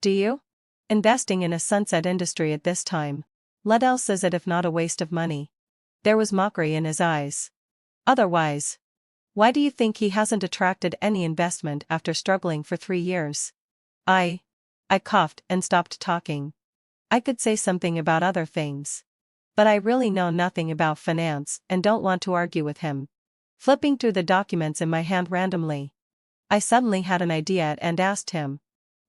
do you? Investing in a sunset industry at this time, what else is it if not a waste of money? There was mockery in his eyes. Otherwise, why do you think he hasn't attracted any investment after struggling for 3 years? I coughed and stopped talking. I could say something about other things, but I really know nothing about finance and don't want to argue with him. Flipping through the documents in my hand randomly, I suddenly had an idea and asked him,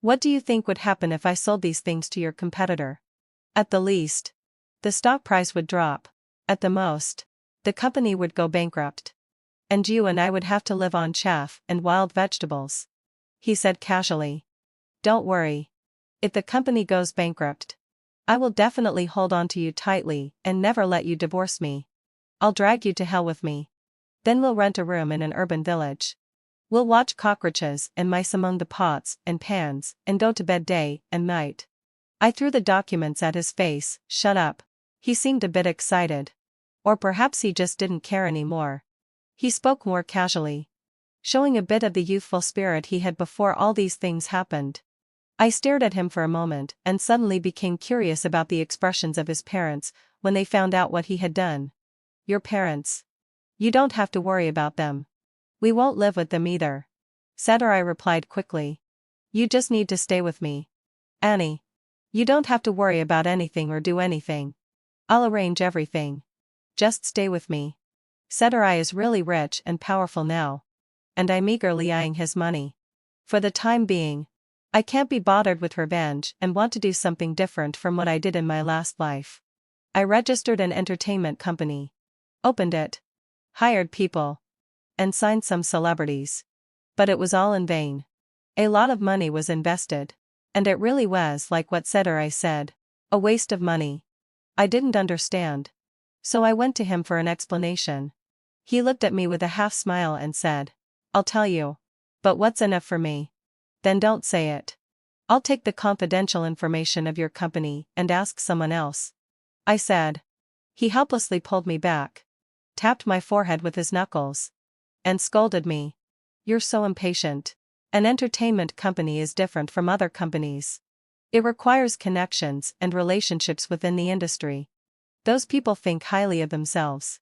what do you think would happen if I sold these things to your competitor? At the least, the stock price would drop. At the most, the company would go bankrupt. And you and I would have to live on chaff and wild vegetables. He said casually. Don't worry. If the company goes bankrupt, I will definitely hold on to you tightly and never let you divorce me. I'll drag you to hell with me. Then we'll rent a room in an urban village. We'll watch cockroaches and mice among the pots and pans and go to bed day and night. I threw the documents at his face. Shut up. He seemed a bit excited. Or perhaps he just didn't care anymore. He spoke more casually, showing a bit of the youthful spirit he had before all these things happened. I stared at him for a moment and suddenly became curious about the expressions of his parents when they found out what he had done. Your parents? You don't have to worry about them. We won't live with them either. Cedri replied quickly. You just need to stay with me. Annie. You don't have to worry about anything or do anything. I'll arrange everything. Just stay with me. Cedri is really rich and powerful now, and I'm eagerly eyeing his money. For the time being, I can't be bothered with revenge and want to do something different from what I did in my last life. I registered an entertainment company, opened it, hired people, and signed some celebrities. But it was all in vain. A lot of money was invested, and it really was like what Cedri said, a waste of money. I didn't understand, so I went to him for an explanation. He looked at me with a half smile and said, I'll tell you. But what's enough for me? Then don't say it. I'll take the confidential information of your company and ask someone else, I said. He helplessly pulled me back, tapped my forehead with his knuckles, and scolded me. You're so impatient. An entertainment company is different from other companies. It requires connections and relationships within the industry. Those people think highly of themselves.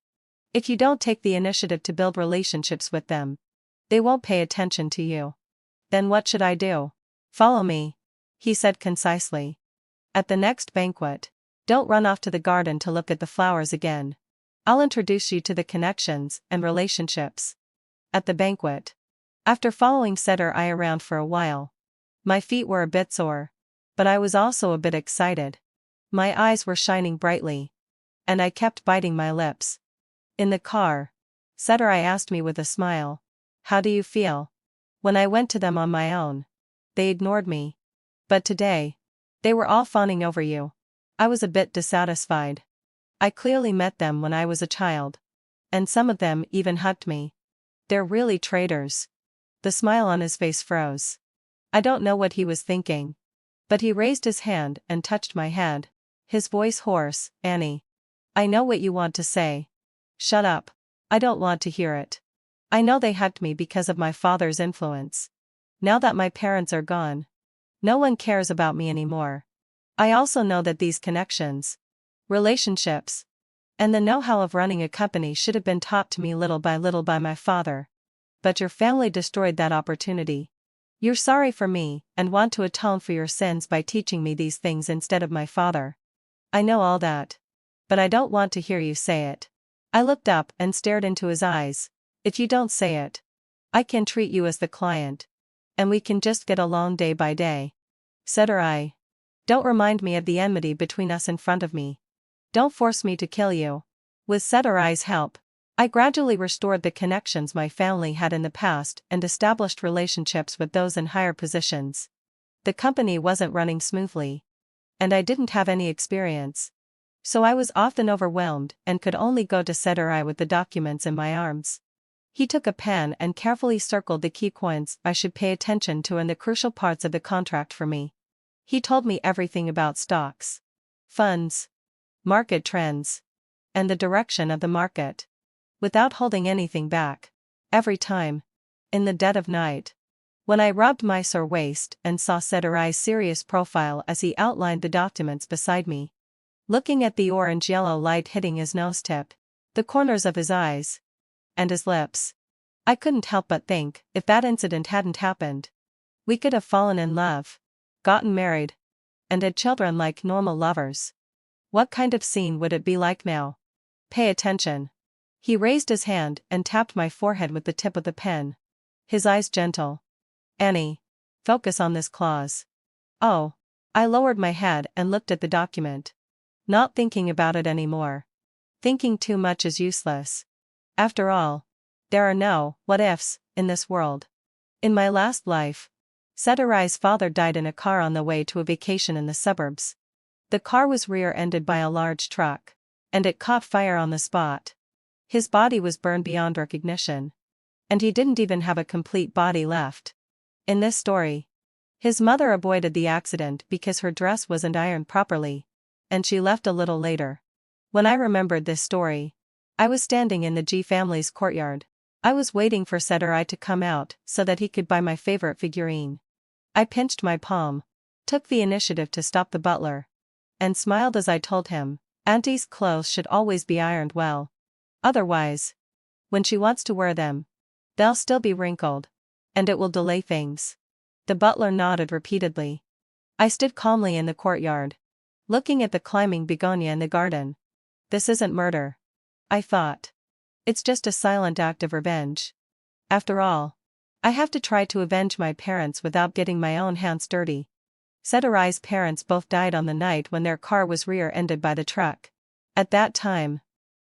If you don't take the initiative to build relationships with them, they won't pay attention to you. Then what should I do? Follow me, he said concisely. At the next banquet, don't run off to the garden to look at the flowers again. I'll introduce you to the connections and relationships. At the banquet, after following Cedri around for a while, my feet were a bit sore, but I was also a bit excited. My eyes were shining brightly, and I kept biting my lips. In the car, Cedri asked me with a smile, how do you feel? When I went to them on my own, they ignored me. But today, they were all fawning over you. I was a bit dissatisfied. I clearly met them when I was a child, and some of them even hugged me. They're really traitors. The smile on his face froze. I don't know what he was thinking, but he raised his hand and touched my head, his voice hoarse. Annie, I know what you want to say. Shut up. I don't want to hear it. I know they hugged me because of my father's influence. Now that my parents are gone, no one cares about me anymore. I also know that these connections, relationships, and the know-how of running a company should have been taught to me little by my father. But your family destroyed that opportunity. You're sorry for me and want to atone for your sins by teaching me these things instead of my father. I know all that. But I don't want to hear you say it. I looked up and stared into his eyes. If you don't say it, I can treat you as the client, and we can just get along day by day. Cedri, don't remind me of the enmity between us in front of me. Don't force me to kill you. With Cedri's help, I gradually restored the connections my family had in the past and established relationships with those in higher positions. The company wasn't running smoothly. And I didn't have any experience. So I was often overwhelmed and could only go to Cedri with the documents in my arms. He took a pen and carefully circled the key points I should pay attention to and the crucial parts of the contract for me. He told me everything about stocks, funds, market trends, and the direction of the market, without holding anything back. Every time, in the dead of night, when I rubbed my sore waist and saw Cedri's serious profile as he outlined the documents beside me, looking at the orange-yellow light hitting his nose tip, the corners of his eyes, and his lips, I couldn't help but think, if that incident hadn't happened, we could have fallen in love, gotten married, and had children like normal lovers. What kind of scene would it be like now? Pay attention. He raised his hand and tapped my forehead with the tip of the pen. His eyes gentle. Annie. Focus on this clause. Oh. I lowered my head and looked at the document. Not thinking about it anymore. Thinking too much is useless. After all, there are no what-ifs in this world. In my last life, Cedri's father died in a car on the way to a vacation in the suburbs. The car was rear-ended by a large truck, and it caught fire on the spot. His body was burned beyond recognition. And he didn't even have a complete body left. In this story, his mother avoided the accident because her dress wasn't ironed properly, and she left a little later. When I remembered this story, I was standing in the G family's courtyard. I was waiting for Cedri to come out so that he could buy my favorite figurine. I pinched my palm, took the initiative to stop the butler, and smiled as I told him, Auntie's clothes should always be ironed well. Otherwise, when she wants to wear them, they'll still be wrinkled, and it will delay things. The butler nodded repeatedly. I stood calmly in the courtyard, looking at the climbing begonia in the garden. This isn't murder, I thought. It's just a silent act of revenge. After all, I have to try to avenge my parents without getting my own hands dirty. Cedri's parents both died on the night when their car was rear-ended by the truck. At that time,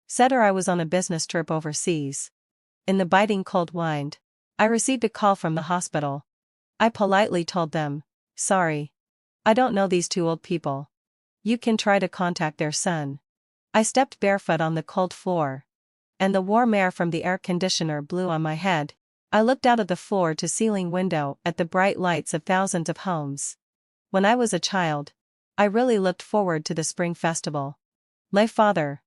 Cedri was on a business trip overseas. In the biting cold wind, I received a call from the hospital. I politely told them, sorry, I don't know these two old people. You can try to contact their son. I stepped barefoot on the cold floor, and the warm air from the air conditioner blew on my head. I looked out of the floor-to-ceiling window at the bright lights of thousands of homes. When I was a child, I really looked forward to the spring festival. My father,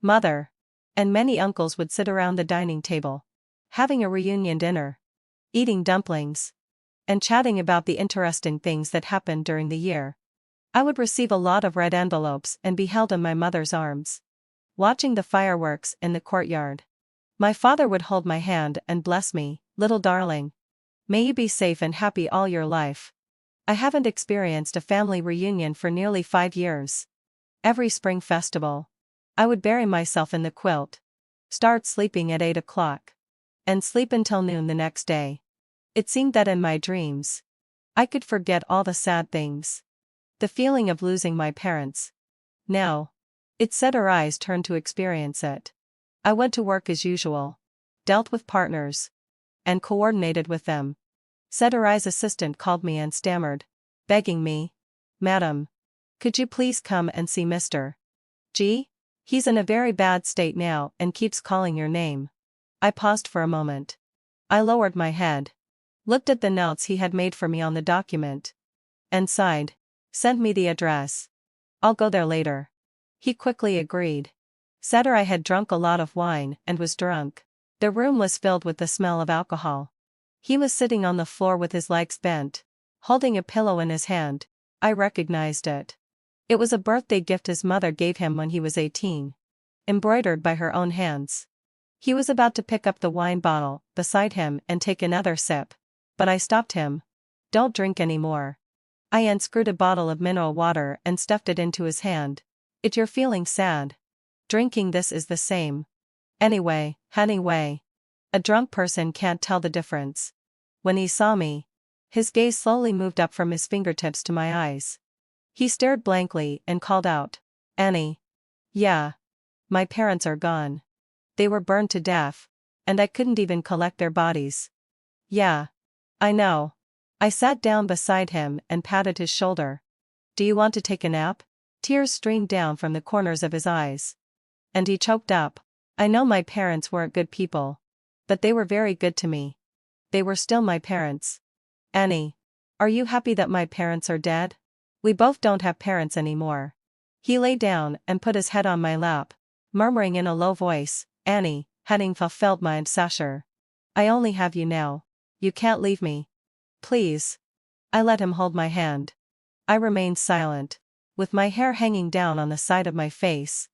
mother, and many uncles would sit around the dining table, having a reunion dinner, eating dumplings, and chatting about the interesting things that happened during the year. I would receive a lot of red envelopes and be held in my mother's arms, watching the fireworks in the courtyard. My father would hold my hand and bless me, little darling. May you be safe and happy all your life. I haven't experienced a family reunion for nearly 5 years. Every spring festival, I would bury myself in the quilt, start sleeping at 8 o'clock, and sleep until noon the next day. It seemed that in my dreams, I could forget all the sad things. The feeling of losing my parents. Now, it's Cedri's turn to experience it. I went to work as usual, dealt with partners, and coordinated with them. Cedri's assistant called me and stammered, begging me, Madam, could you please come and see Mr. G? He's in a very bad state now and keeps calling your name. I paused for a moment. I lowered my head, looked at the notes he had made for me on the document, and sighed. Send me the address. I'll go there later. He quickly agreed. Cedri had drunk a lot of wine and was drunk. The room was filled with the smell of alcohol. He was sitting on the floor with his legs bent, holding a pillow in his hand. I recognized it. It was a birthday gift his mother gave him when he was 18, embroidered by her own hands. He was about to pick up the wine bottle beside him and take another sip, but I stopped him. Don't drink anymore. I unscrewed a bottle of mineral water and stuffed it into his hand. If you're feeling sad, drinking this is the same. Anyway. A drunk person can't tell the difference. When he saw me, his gaze slowly moved up from his fingertips to my eyes. He stared blankly and called out, Annie. Yeah. My parents are gone. They were burned to death. And I couldn't even collect their bodies. Yeah. I know. I sat down beside him and patted his shoulder. Do you want to take a nap? Tears streamed down from the corners of his eyes. And he choked up. I know my parents weren't good people. But they were very good to me. They were still my parents. Annie. Are you happy that my parents are dead? We both don't have parents anymore. He lay down and put his head on my lap, murmuring in a low voice, Annie, having fulfilled my Sacher. I only have you now. You can't leave me. Please. I let him hold my hand. I remained silent, with my hair hanging down on the side of my face,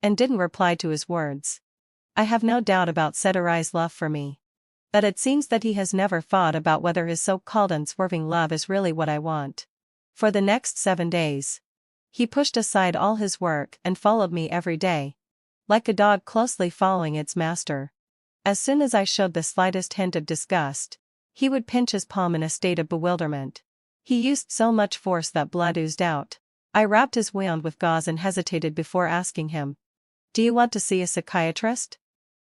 and didn't reply to his words. I have no doubt about Cedri's love for me. But it seems that he has never thought about whether his so-called unswerving love is really what I want. For the next 7 days, he pushed aside all his work and followed me every day, like a dog closely following its master. As soon as I showed the slightest hint of disgust, he would pinch his palm in a state of bewilderment. He used so much force that blood oozed out. I wrapped his wound with gauze and hesitated before asking him, Do you want to see a psychiatrist?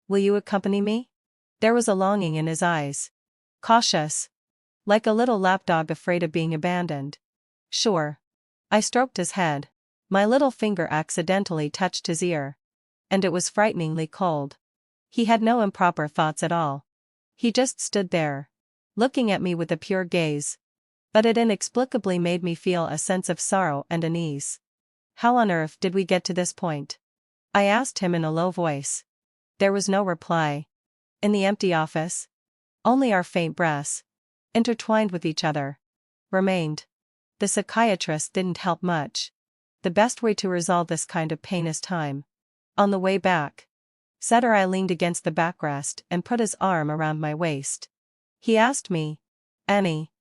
Will you accompany me? There was a longing in his eyes. Cautious. Like a little lapdog afraid of being abandoned. Sure. I stroked his head. My little finger accidentally touched his ear. And it was frighteningly cold. He had no improper thoughts at all. He just stood there, looking at me with a pure gaze. But it inexplicably made me feel a sense of sorrow and unease. How on earth did we get to this point? I asked him in a low voice. There was no reply. In the empty office, only our faint breaths, intertwined with each other, remained. The psychiatrist didn't help much. The best way to resolve this kind of pain is time. On the way back, Cedri leaned against the backrest and put his arm around my waist. He asked me, Annie,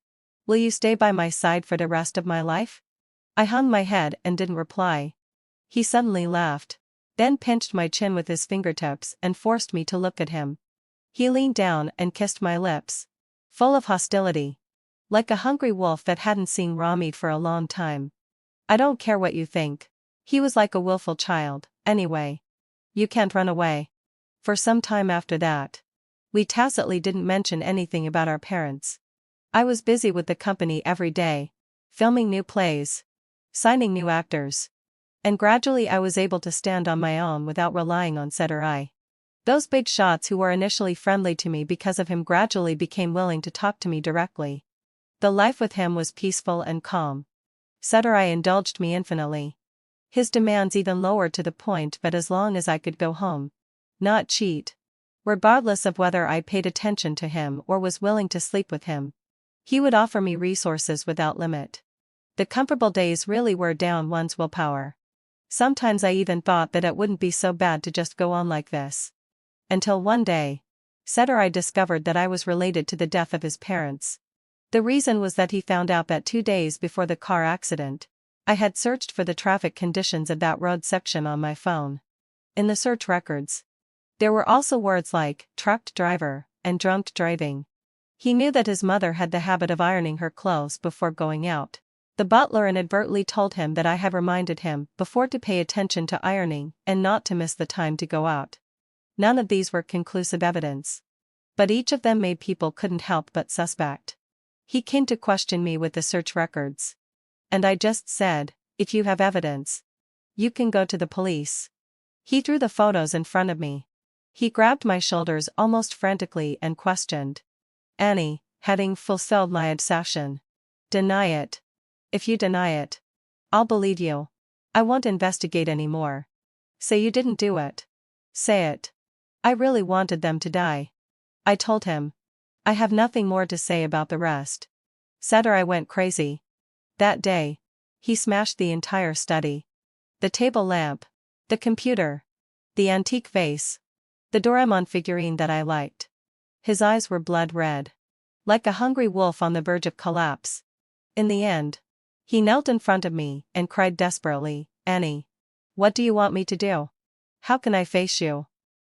will you stay by my side for the rest of my life? I hung my head and didn't reply. He suddenly laughed, then pinched my chin with his fingertips and forced me to look at him. He leaned down and kissed my lips, full of hostility, like a hungry wolf that hadn't seen raw meat for a long time. I don't care what you think. He was like a willful child, anyway. You can't run away. For some time after that, we tacitly didn't mention anything about our parents. I was busy with the company every day, filming new plays, signing new actors. And gradually I was able to stand on my own without relying on Cedri. Those big shots who were initially friendly to me because of him gradually became willing to talk to me directly. The life with him was peaceful and calm. Cedri indulged me infinitely. His demands even lowered to the point that as long as I could go home, not cheat, regardless of whether I paid attention to him or was willing to sleep with him, he would offer me resources without limit. The comfortable days really wore down one's willpower. Sometimes I even thought that it wouldn't be so bad to just go on like this. Until one day, Cedri discovered that I was related to the death of his parents. The reason was that he found out that 2 days before the car accident, I had searched for the traffic conditions of that road section on my phone. In the search records, there were also words like truck driver and drunk driving. He knew that his mother had the habit of ironing her clothes before going out. The butler inadvertently told him that I had reminded him before to pay attention to ironing and not to miss the time to go out. None of these were conclusive evidence. But each of them made people couldn't help but suspect. He came to question me with the search records. And I just said, if you have evidence, you can go to the police. He threw the photos in front of me. He grabbed my shoulders almost frantically and questioned. Annie, having fulfilled my obsession. Deny it. If you deny it, I'll believe you. I won't investigate anymore. Say you didn't do it. Say it. I really wanted them to die. I told him. I have nothing more to say about the rest. Cedri went crazy. That day, he smashed the entire study. The table lamp, the computer, the antique vase, the Doraemon figurine that I liked. His eyes were blood red, like a hungry wolf on the verge of collapse. In the end, he knelt in front of me and cried desperately, Annie, what do you want me to do? How can I face you?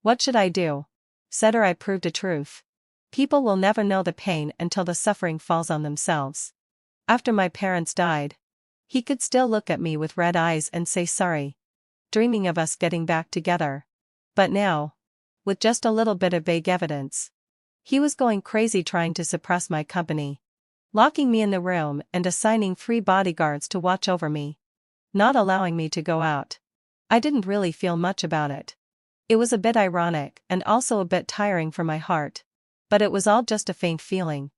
What should I do? Cedri proved a truth. People will never know the pain until the suffering falls on themselves. After my parents died, he could still look at me with red eyes and say sorry, dreaming of us getting back together. But now, with just a little bit of vague evidence. He was going crazy trying to suppress my company, locking me in the room and assigning 3 bodyguards to watch over me, not allowing me to go out. I didn't really feel much about it. It was a bit ironic and also a bit tiring for my heart. But it was all just a faint feeling,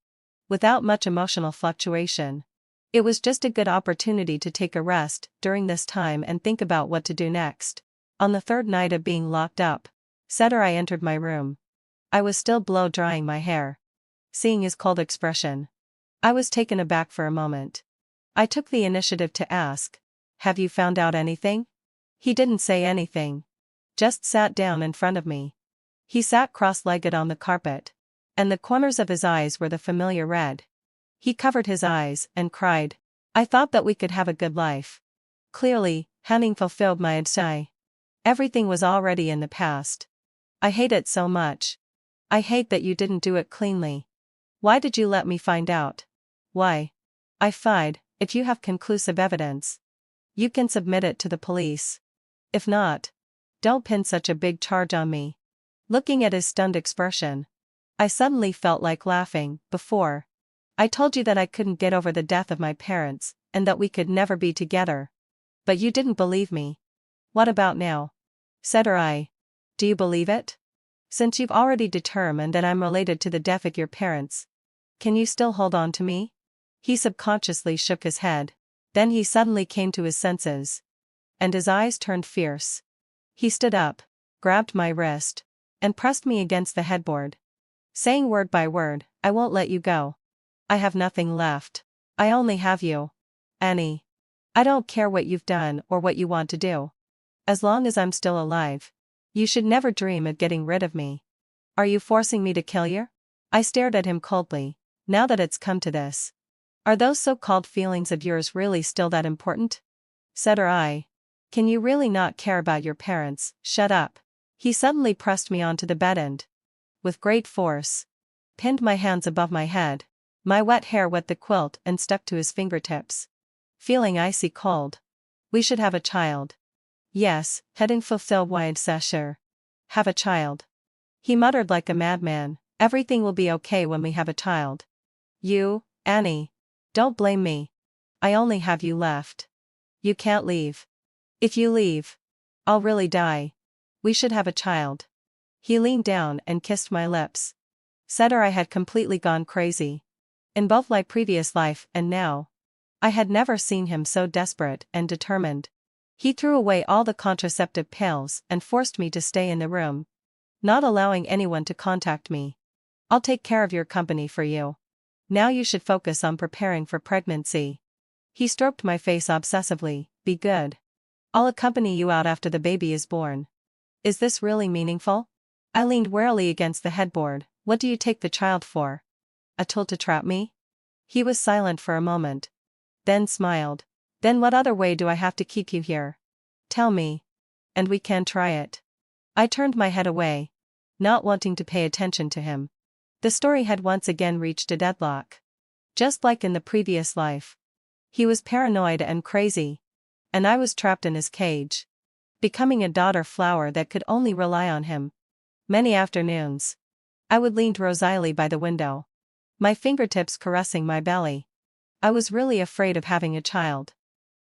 without much emotional fluctuation. It was just a good opportunity to take a rest during this time and think about what to do next. On the 3rd night of being locked up, Cedri entered my room. I was still blow-drying my hair. Seeing his cold expression, I was taken aback for a moment. I took the initiative to ask, "Have you found out anything?" He didn't say anything. Just sat down in front of me. He sat cross-legged on the carpet, and the corners of his eyes were the familiar red. He covered his eyes and cried, "I thought that we could have a good life." Clearly, having fulfilled my desire. Everything was already in the past. I hate it so much. I hate that you didn't do it cleanly. Why did you let me find out? Why? I sighed, if you have conclusive evidence, you can submit it to the police. If not, don't pin such a big charge on me. Looking at his stunned expression, I suddenly felt like laughing. Before, I told you that I couldn't get over the death of my parents, and that we could never be together. But you didn't believe me. What about now? Cedri, do you believe it? Since you've already determined that I'm related to the death of your parents, can you still hold on to me? He subconsciously shook his head. Then he suddenly came to his senses, and his eyes turned fierce. He stood up, grabbed my wrist, and pressed me against the headboard, saying word by word, "I won't let you go. I have nothing left. I only have you. Annie. I don't care what you've done or what you want to do. As long as I'm still alive, you should never dream of getting rid of me. Are you forcing me to kill you?" I stared at him coldly. Now that it's come to this, are those so-called feelings of yours really still that important? Cedri, can you really not care about your parents? Shut up. He suddenly pressed me onto the bed and, with great force, pinned my hands above my head. My wet hair wet the quilt and stuck to his fingertips, feeling icy cold. "We should have a child." "Yes, hadn't fulfilled wide sasher. Have a child." He muttered like a madman, "Everything will be okay when we have a child. You, Annie. Don't blame me. I only have you left. You can't leave. If you leave, I'll really die. We should have a child." He leaned down and kissed my lips. Cedri had completely gone crazy. In both my previous life and now, I had never seen him so desperate and determined. He threw away all the contraceptive pills and forced me to stay in the room, not allowing anyone to contact me. "I'll take care of your company for you. Now you should focus on preparing for pregnancy." He stroked my face obsessively. "Be good. I'll accompany you out after the baby is born." Is this really meaningful? I leaned warily against the headboard. "What do you take the child for? A tool to trap me?" He was silent for a moment, then smiled. "Then what other way do I have to keep you here? Tell me, and we can try it." I turned my head away, not wanting to pay attention to him. The story had once again reached a deadlock. Just like in the previous life, he was paranoid and crazy, and I was trapped in his cage, becoming a daughter flower that could only rely on him. Many afternoons, I would lean drowsily by the window, my fingertips caressing my belly. I was really afraid of having a child.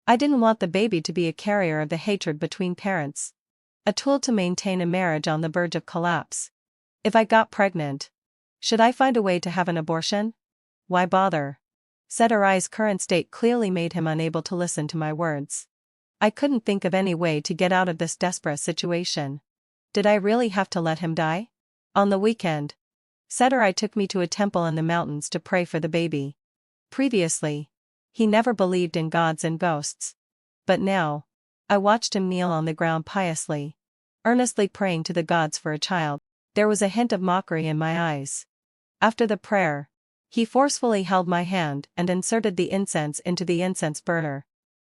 I didn't want the baby to be a carrier of the hatred between parents, a tool to maintain a marriage on the verge of collapse. If I got pregnant, should I find a way to have an abortion? Why bother? Cedri's current state clearly made him unable to listen to my words. I couldn't think of any way to get out of this desperate situation. Did I really have to let him die? On the weekend, Cedri took me to a temple in the mountains to pray for the baby. Previously, he never believed in gods and ghosts. But now, I watched him kneel on the ground piously, earnestly praying to the gods for a child. There was a hint of mockery in my eyes. After the prayer, he forcefully held my hand and inserted the incense into the incense burner.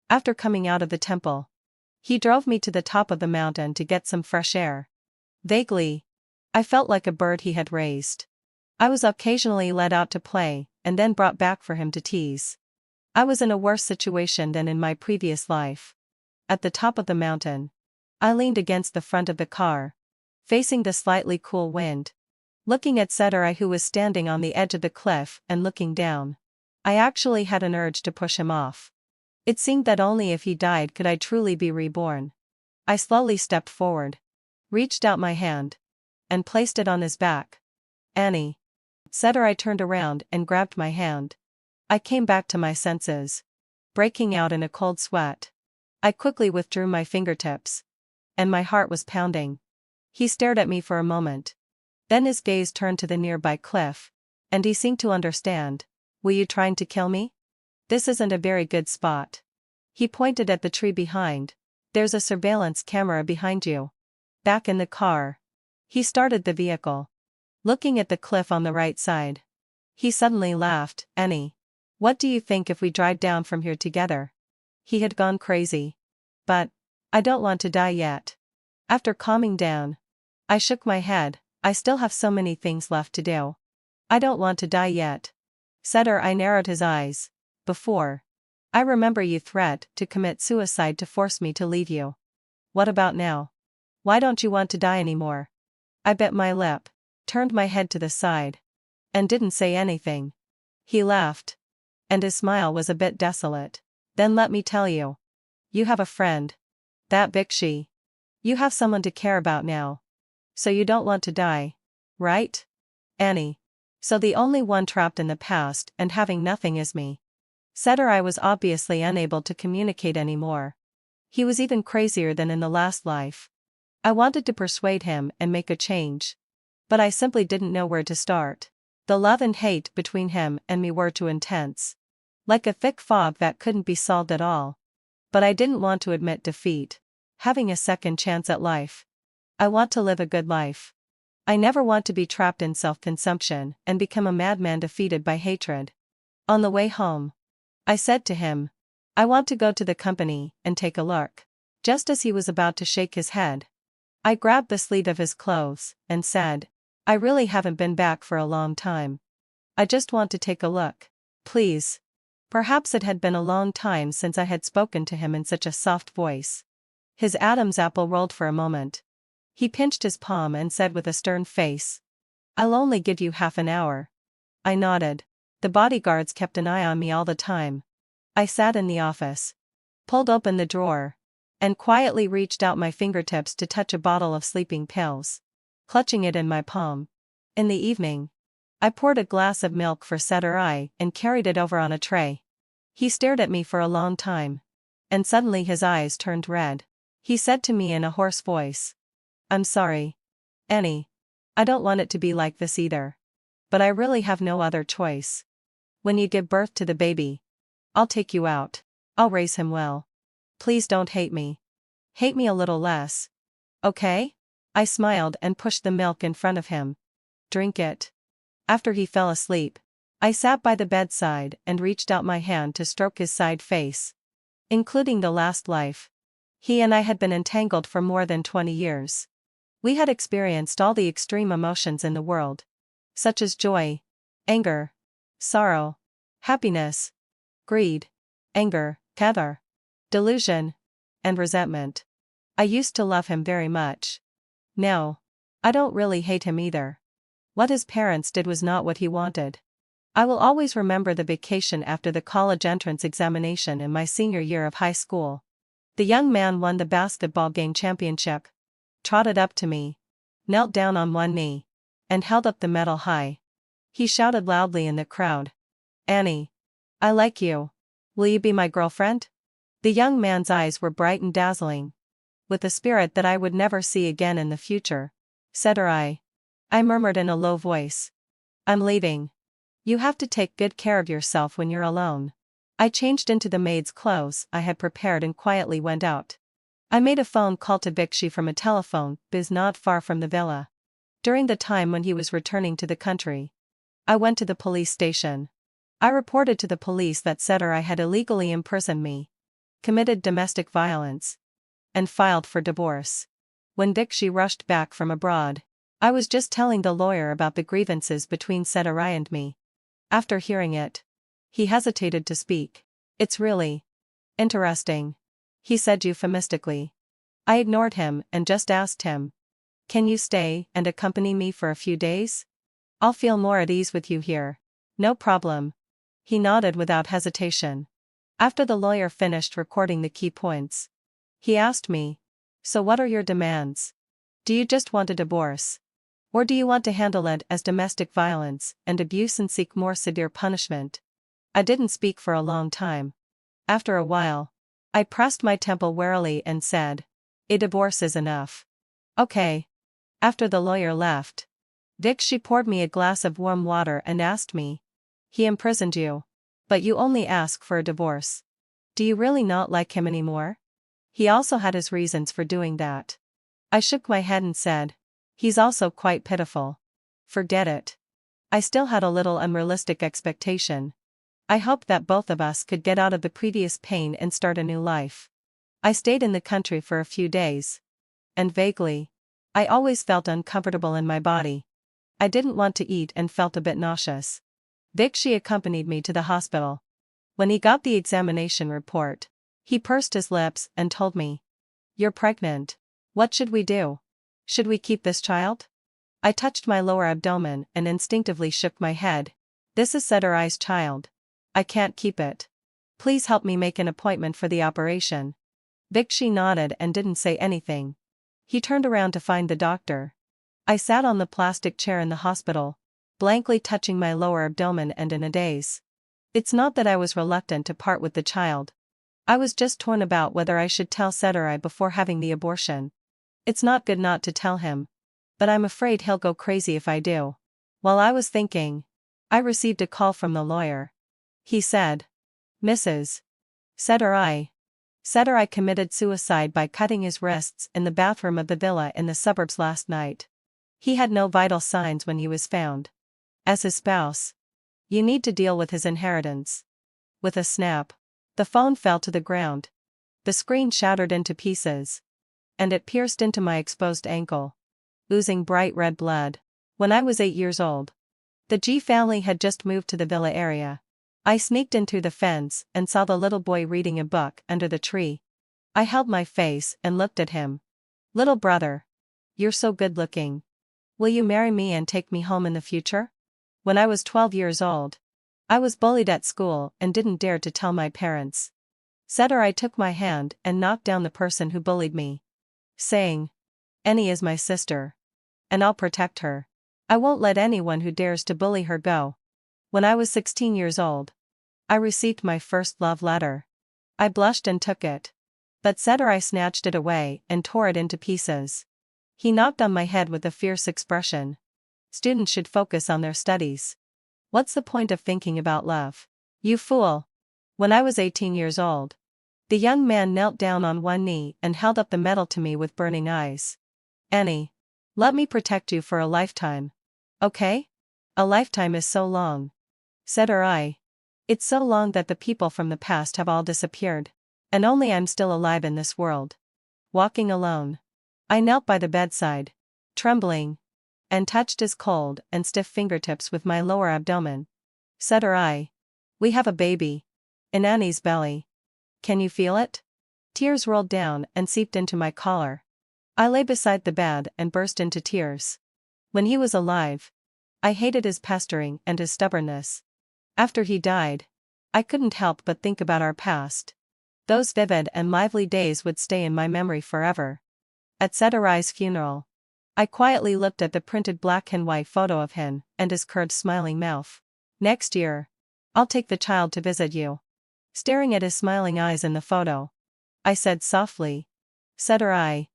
After coming out of the temple, he drove me to the top of the mountain to get some fresh air. Vaguely, I felt like a bird he had raised. I was occasionally let out to play, and then brought back for him to tease. I was in a worse situation than in my previous life. At the top of the mountain, I leaned against the front of the car, facing the slightly cool wind. Looking at Cedri, who was standing on the edge of the cliff and looking down. I actually had an urge to push him off. It seemed that only if he died could I truly be reborn. I slowly stepped forward, reached out my hand, and placed it on his back. Annie. Cedri turned around and grabbed my hand. I came back to my senses, breaking out in a cold sweat. I quickly withdrew my fingertips, and my heart was pounding. He stared at me for a moment. Then his gaze turned to the nearby cliff, and he seemed to understand. Were you trying to kill me? This isn't a very good spot. He pointed at the tree behind. There's a surveillance camera behind you. Back in the car. He started the vehicle, looking at the cliff on the right side. He suddenly laughed. Annie. What do you think if we drive down from here together? He had gone crazy. But I don't want to die yet. After calming down, I shook my head. I still have so many things left to do. I don't want to die yet. Cedri narrowed his eyes. Before. I remember you threat to commit suicide to force me to leave you. What about now? Why don't you want to die anymore? I bit my lip, turned my head to the side, and didn't say anything. He laughed, and his smile was a bit desolate. Then let me tell you. You have a friend. That Bixi. You have someone to care about now. So you don't want to die, right? Annie. So the only one trapped in the past and having nothing is me. Cedri was obviously unable to communicate anymore. He was even crazier than in the last life. I wanted to persuade him and make a change. But I simply didn't know where to start. The love and hate between him and me were too intense. Like a thick fog that couldn't be solved at all. But I didn't want to admit defeat. Having a second chance at life. I want to live a good life. I never want to be trapped in self-consumption and become a madman defeated by hatred. On the way home, I said to him, I want to go to the company and take a look. Just as he was about to shake his head, I grabbed the sleeve of his clothes and said, I really haven't been back for a long time. I just want to take a look. Please. Perhaps it had been a long time since I had spoken to him in such a soft voice. His Adam's apple rolled for a moment. He pinched his palm and said with a stern face, I'll only give you half an hour. I nodded. The bodyguards kept an eye on me all the time. I sat in the office, pulled open the drawer, and quietly reached out my fingertips to touch a bottle of sleeping pills, clutching it in my palm. In the evening, I poured a glass of milk for Cedri and carried it over on a tray. He stared at me for a long time, and suddenly his eyes turned red. He said to me in a hoarse voice, I'm sorry, Annie. I don't want it to be like this either. But I really have no other choice. When you give birth to the baby, I'll take you out. I'll raise him well. Please don't hate me. Hate me a little less. Okay? I smiled and pushed the milk in front of him. Drink it. After he fell asleep, I sat by the bedside and reached out my hand to stroke his side face. Including the last life. He and I had been entangled for more than 20 years. We had experienced all the extreme emotions in the world, such as joy, anger, sorrow, happiness, greed, anger, tether, delusion, and resentment. I used to love him very much. No, I don't really hate him either. What his parents did was not what he wanted. I will always remember the vacation after the college entrance examination in my senior year of high school. The young man won the basketball game championship, trotted up to me, knelt down on one knee, and held up the medal high. He shouted loudly in the crowd, Annie, I like you. Will you be my girlfriend? The young man's eyes were bright and dazzling, with a spirit that I would never see again in the future. Cedri. I murmured in a low voice. I'm leaving. You have to take good care of yourself when you're alone. I changed into the maid's clothes I had prepared and quietly went out. I made a phone call to Bixi from a telephone biz not far from the villa. During the time when he was returning to the country, I went to the police station. I reported to the police that Cedri had illegally imprisoned me, committed domestic violence, and filed for divorce. When Bixi rushed back from abroad, I was just telling the lawyer about the grievances between Cedri and me. After hearing it, he hesitated to speak. It's really interesting, he said euphemistically. I ignored him and just asked him, Can you stay and accompany me for a few days? I'll feel more at ease with you here. No problem. He nodded without hesitation. After the lawyer finished recording the key points, he asked me, "So what are your demands? Do you just want a divorce? Or do you want to handle it as domestic violence and abuse and seek more severe punishment?" I didn't speak for a long time. After a while, I pressed my temple warily and said, "A divorce is enough." "Okay." After the lawyer left, she poured me a glass of warm water and asked me, "He imprisoned you. But you only ask for a divorce. Do you really not like him anymore?" "He also had his reasons for doing that." I shook my head and said, "He's also quite pitiful." "Forget it." I still had a little unrealistic expectation. I hoped that both of us could get out of the previous pain and start a new life. I stayed in the country for a few days. And vaguely, I always felt uncomfortable in my body. I didn't want to eat and felt a bit nauseous. She accompanied me to the hospital. When he got the examination report, he pursed his lips and told me, "You're pregnant. What should we do? Should we keep this child?" I touched my lower abdomen and instinctively shook my head. "This is Cedri's child. I can't keep it. Please help me make an appointment for the operation." She nodded and didn't say anything. He turned around to find the doctor. I sat on the plastic chair in the hospital, blankly touching my lower abdomen and in a daze. It's not that I was reluctant to part with the child. I was just torn about whether I should tell Cedri before having the abortion. It's not good not to tell him. But I'm afraid he'll go crazy if I do. While I was thinking, I received a call from the lawyer. He said, "Mrs. Cedri committed suicide by cutting his wrists in the bathroom of the villa in the suburbs last night. He had no vital signs when he was found. As his spouse, you need to deal with his inheritance." With a snap, the phone fell to the ground. The screen shattered into pieces. And it pierced into my exposed ankle, oozing bright red blood. When I was 8 years old, the G family had just moved to the villa area. I sneaked in through the fence and saw the little boy reading a book under the tree. I held my face and looked at him. "Little brother, you're so good looking. Will you marry me and take me home in the future?" When I was 12 years old, I was bullied at school and didn't dare to tell my parents. Cedri took my hand and knocked down the person who bullied me, saying, "Annie is my sister. And I'll protect her. I won't let anyone who dares to bully her go." When I was 16 years old, I received my first love letter. I blushed and took it. But Cedri snatched it away and tore it into pieces. He knocked on my head with a fierce expression. "Students should focus on their studies. What's the point of thinking about love? You fool." When I was 18 years old, the young man knelt down on one knee and held up the medal to me with burning eyes. "Annie, let me protect you for a lifetime. Okay? A lifetime is so long." Cedri. "It's so long that the people from the past have all disappeared. And only I'm still alive in this world. Walking alone." I knelt by the bedside, trembling, and touched his cold and stiff fingertips with my lower abdomen. "Cedri, we have a baby. In Annie's belly. Can you feel it?" Tears rolled down and seeped into my collar. I lay beside the bed and burst into tears. When he was alive, I hated his pestering and his stubbornness. After he died, I couldn't help but think about our past. Those vivid and lively days would stay in my memory forever. At Cedri's funeral, I quietly looked at the printed black and white photo of him and his curved smiling mouth. "Next year, I'll take the child to visit you." Staring at his smiling eyes in the photo, I said softly, "Cedri,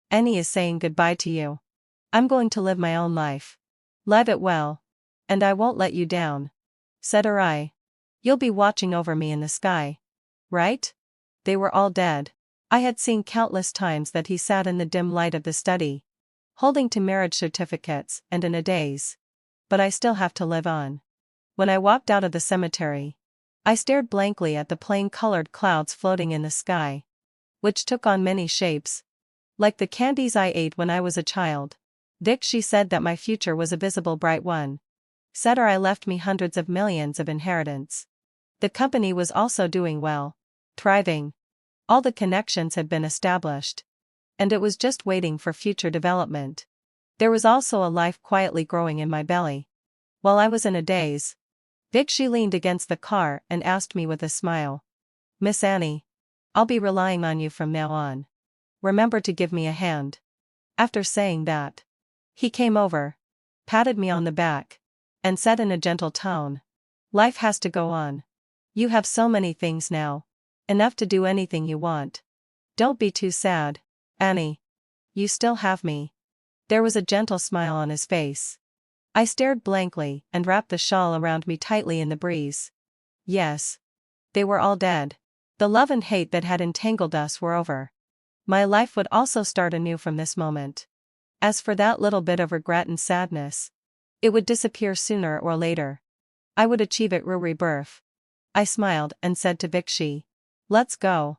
Annie is saying goodbye to you. I'm going to live my own life. Live it well. And I won't let you down. Cedri, you'll be watching over me in the sky. Right?" They were all dead. I had seen countless times that he sat in the dim light of the study, holding to marriage certificates and in a daze. But I still have to live on. When I walked out of the cemetery, I stared blankly at the plain-colored clouds floating in the sky, which took on many shapes, like the candies I ate when I was a child. She said that my future was a visible bright one. Cedri left me hundreds of millions of inheritance. The company was also doing well, thriving. All the connections had been established. And it was just waiting for future development. There was also a life quietly growing in my belly. While I was in a daze, Vixie leaned against the car and asked me with a smile. Miss Annie. I'll be relying on you from now on. Remember to give me a hand. After saying that, he came over, patted me on the back, and said in a gentle tone, life has to go on. You have so many things now. Enough to do anything you want. Don't be too sad, Annie. You still have me. There was a gentle smile on his face. I stared blankly and wrapped the shawl around me tightly in the breeze. Yes. They were all dead. The love and hate that had entangled us were over. My life would also start anew from this moment. As for that little bit of regret and sadness, it would disappear sooner or later. I would achieve it through rebirth. I smiled and said to Vixie, let's go.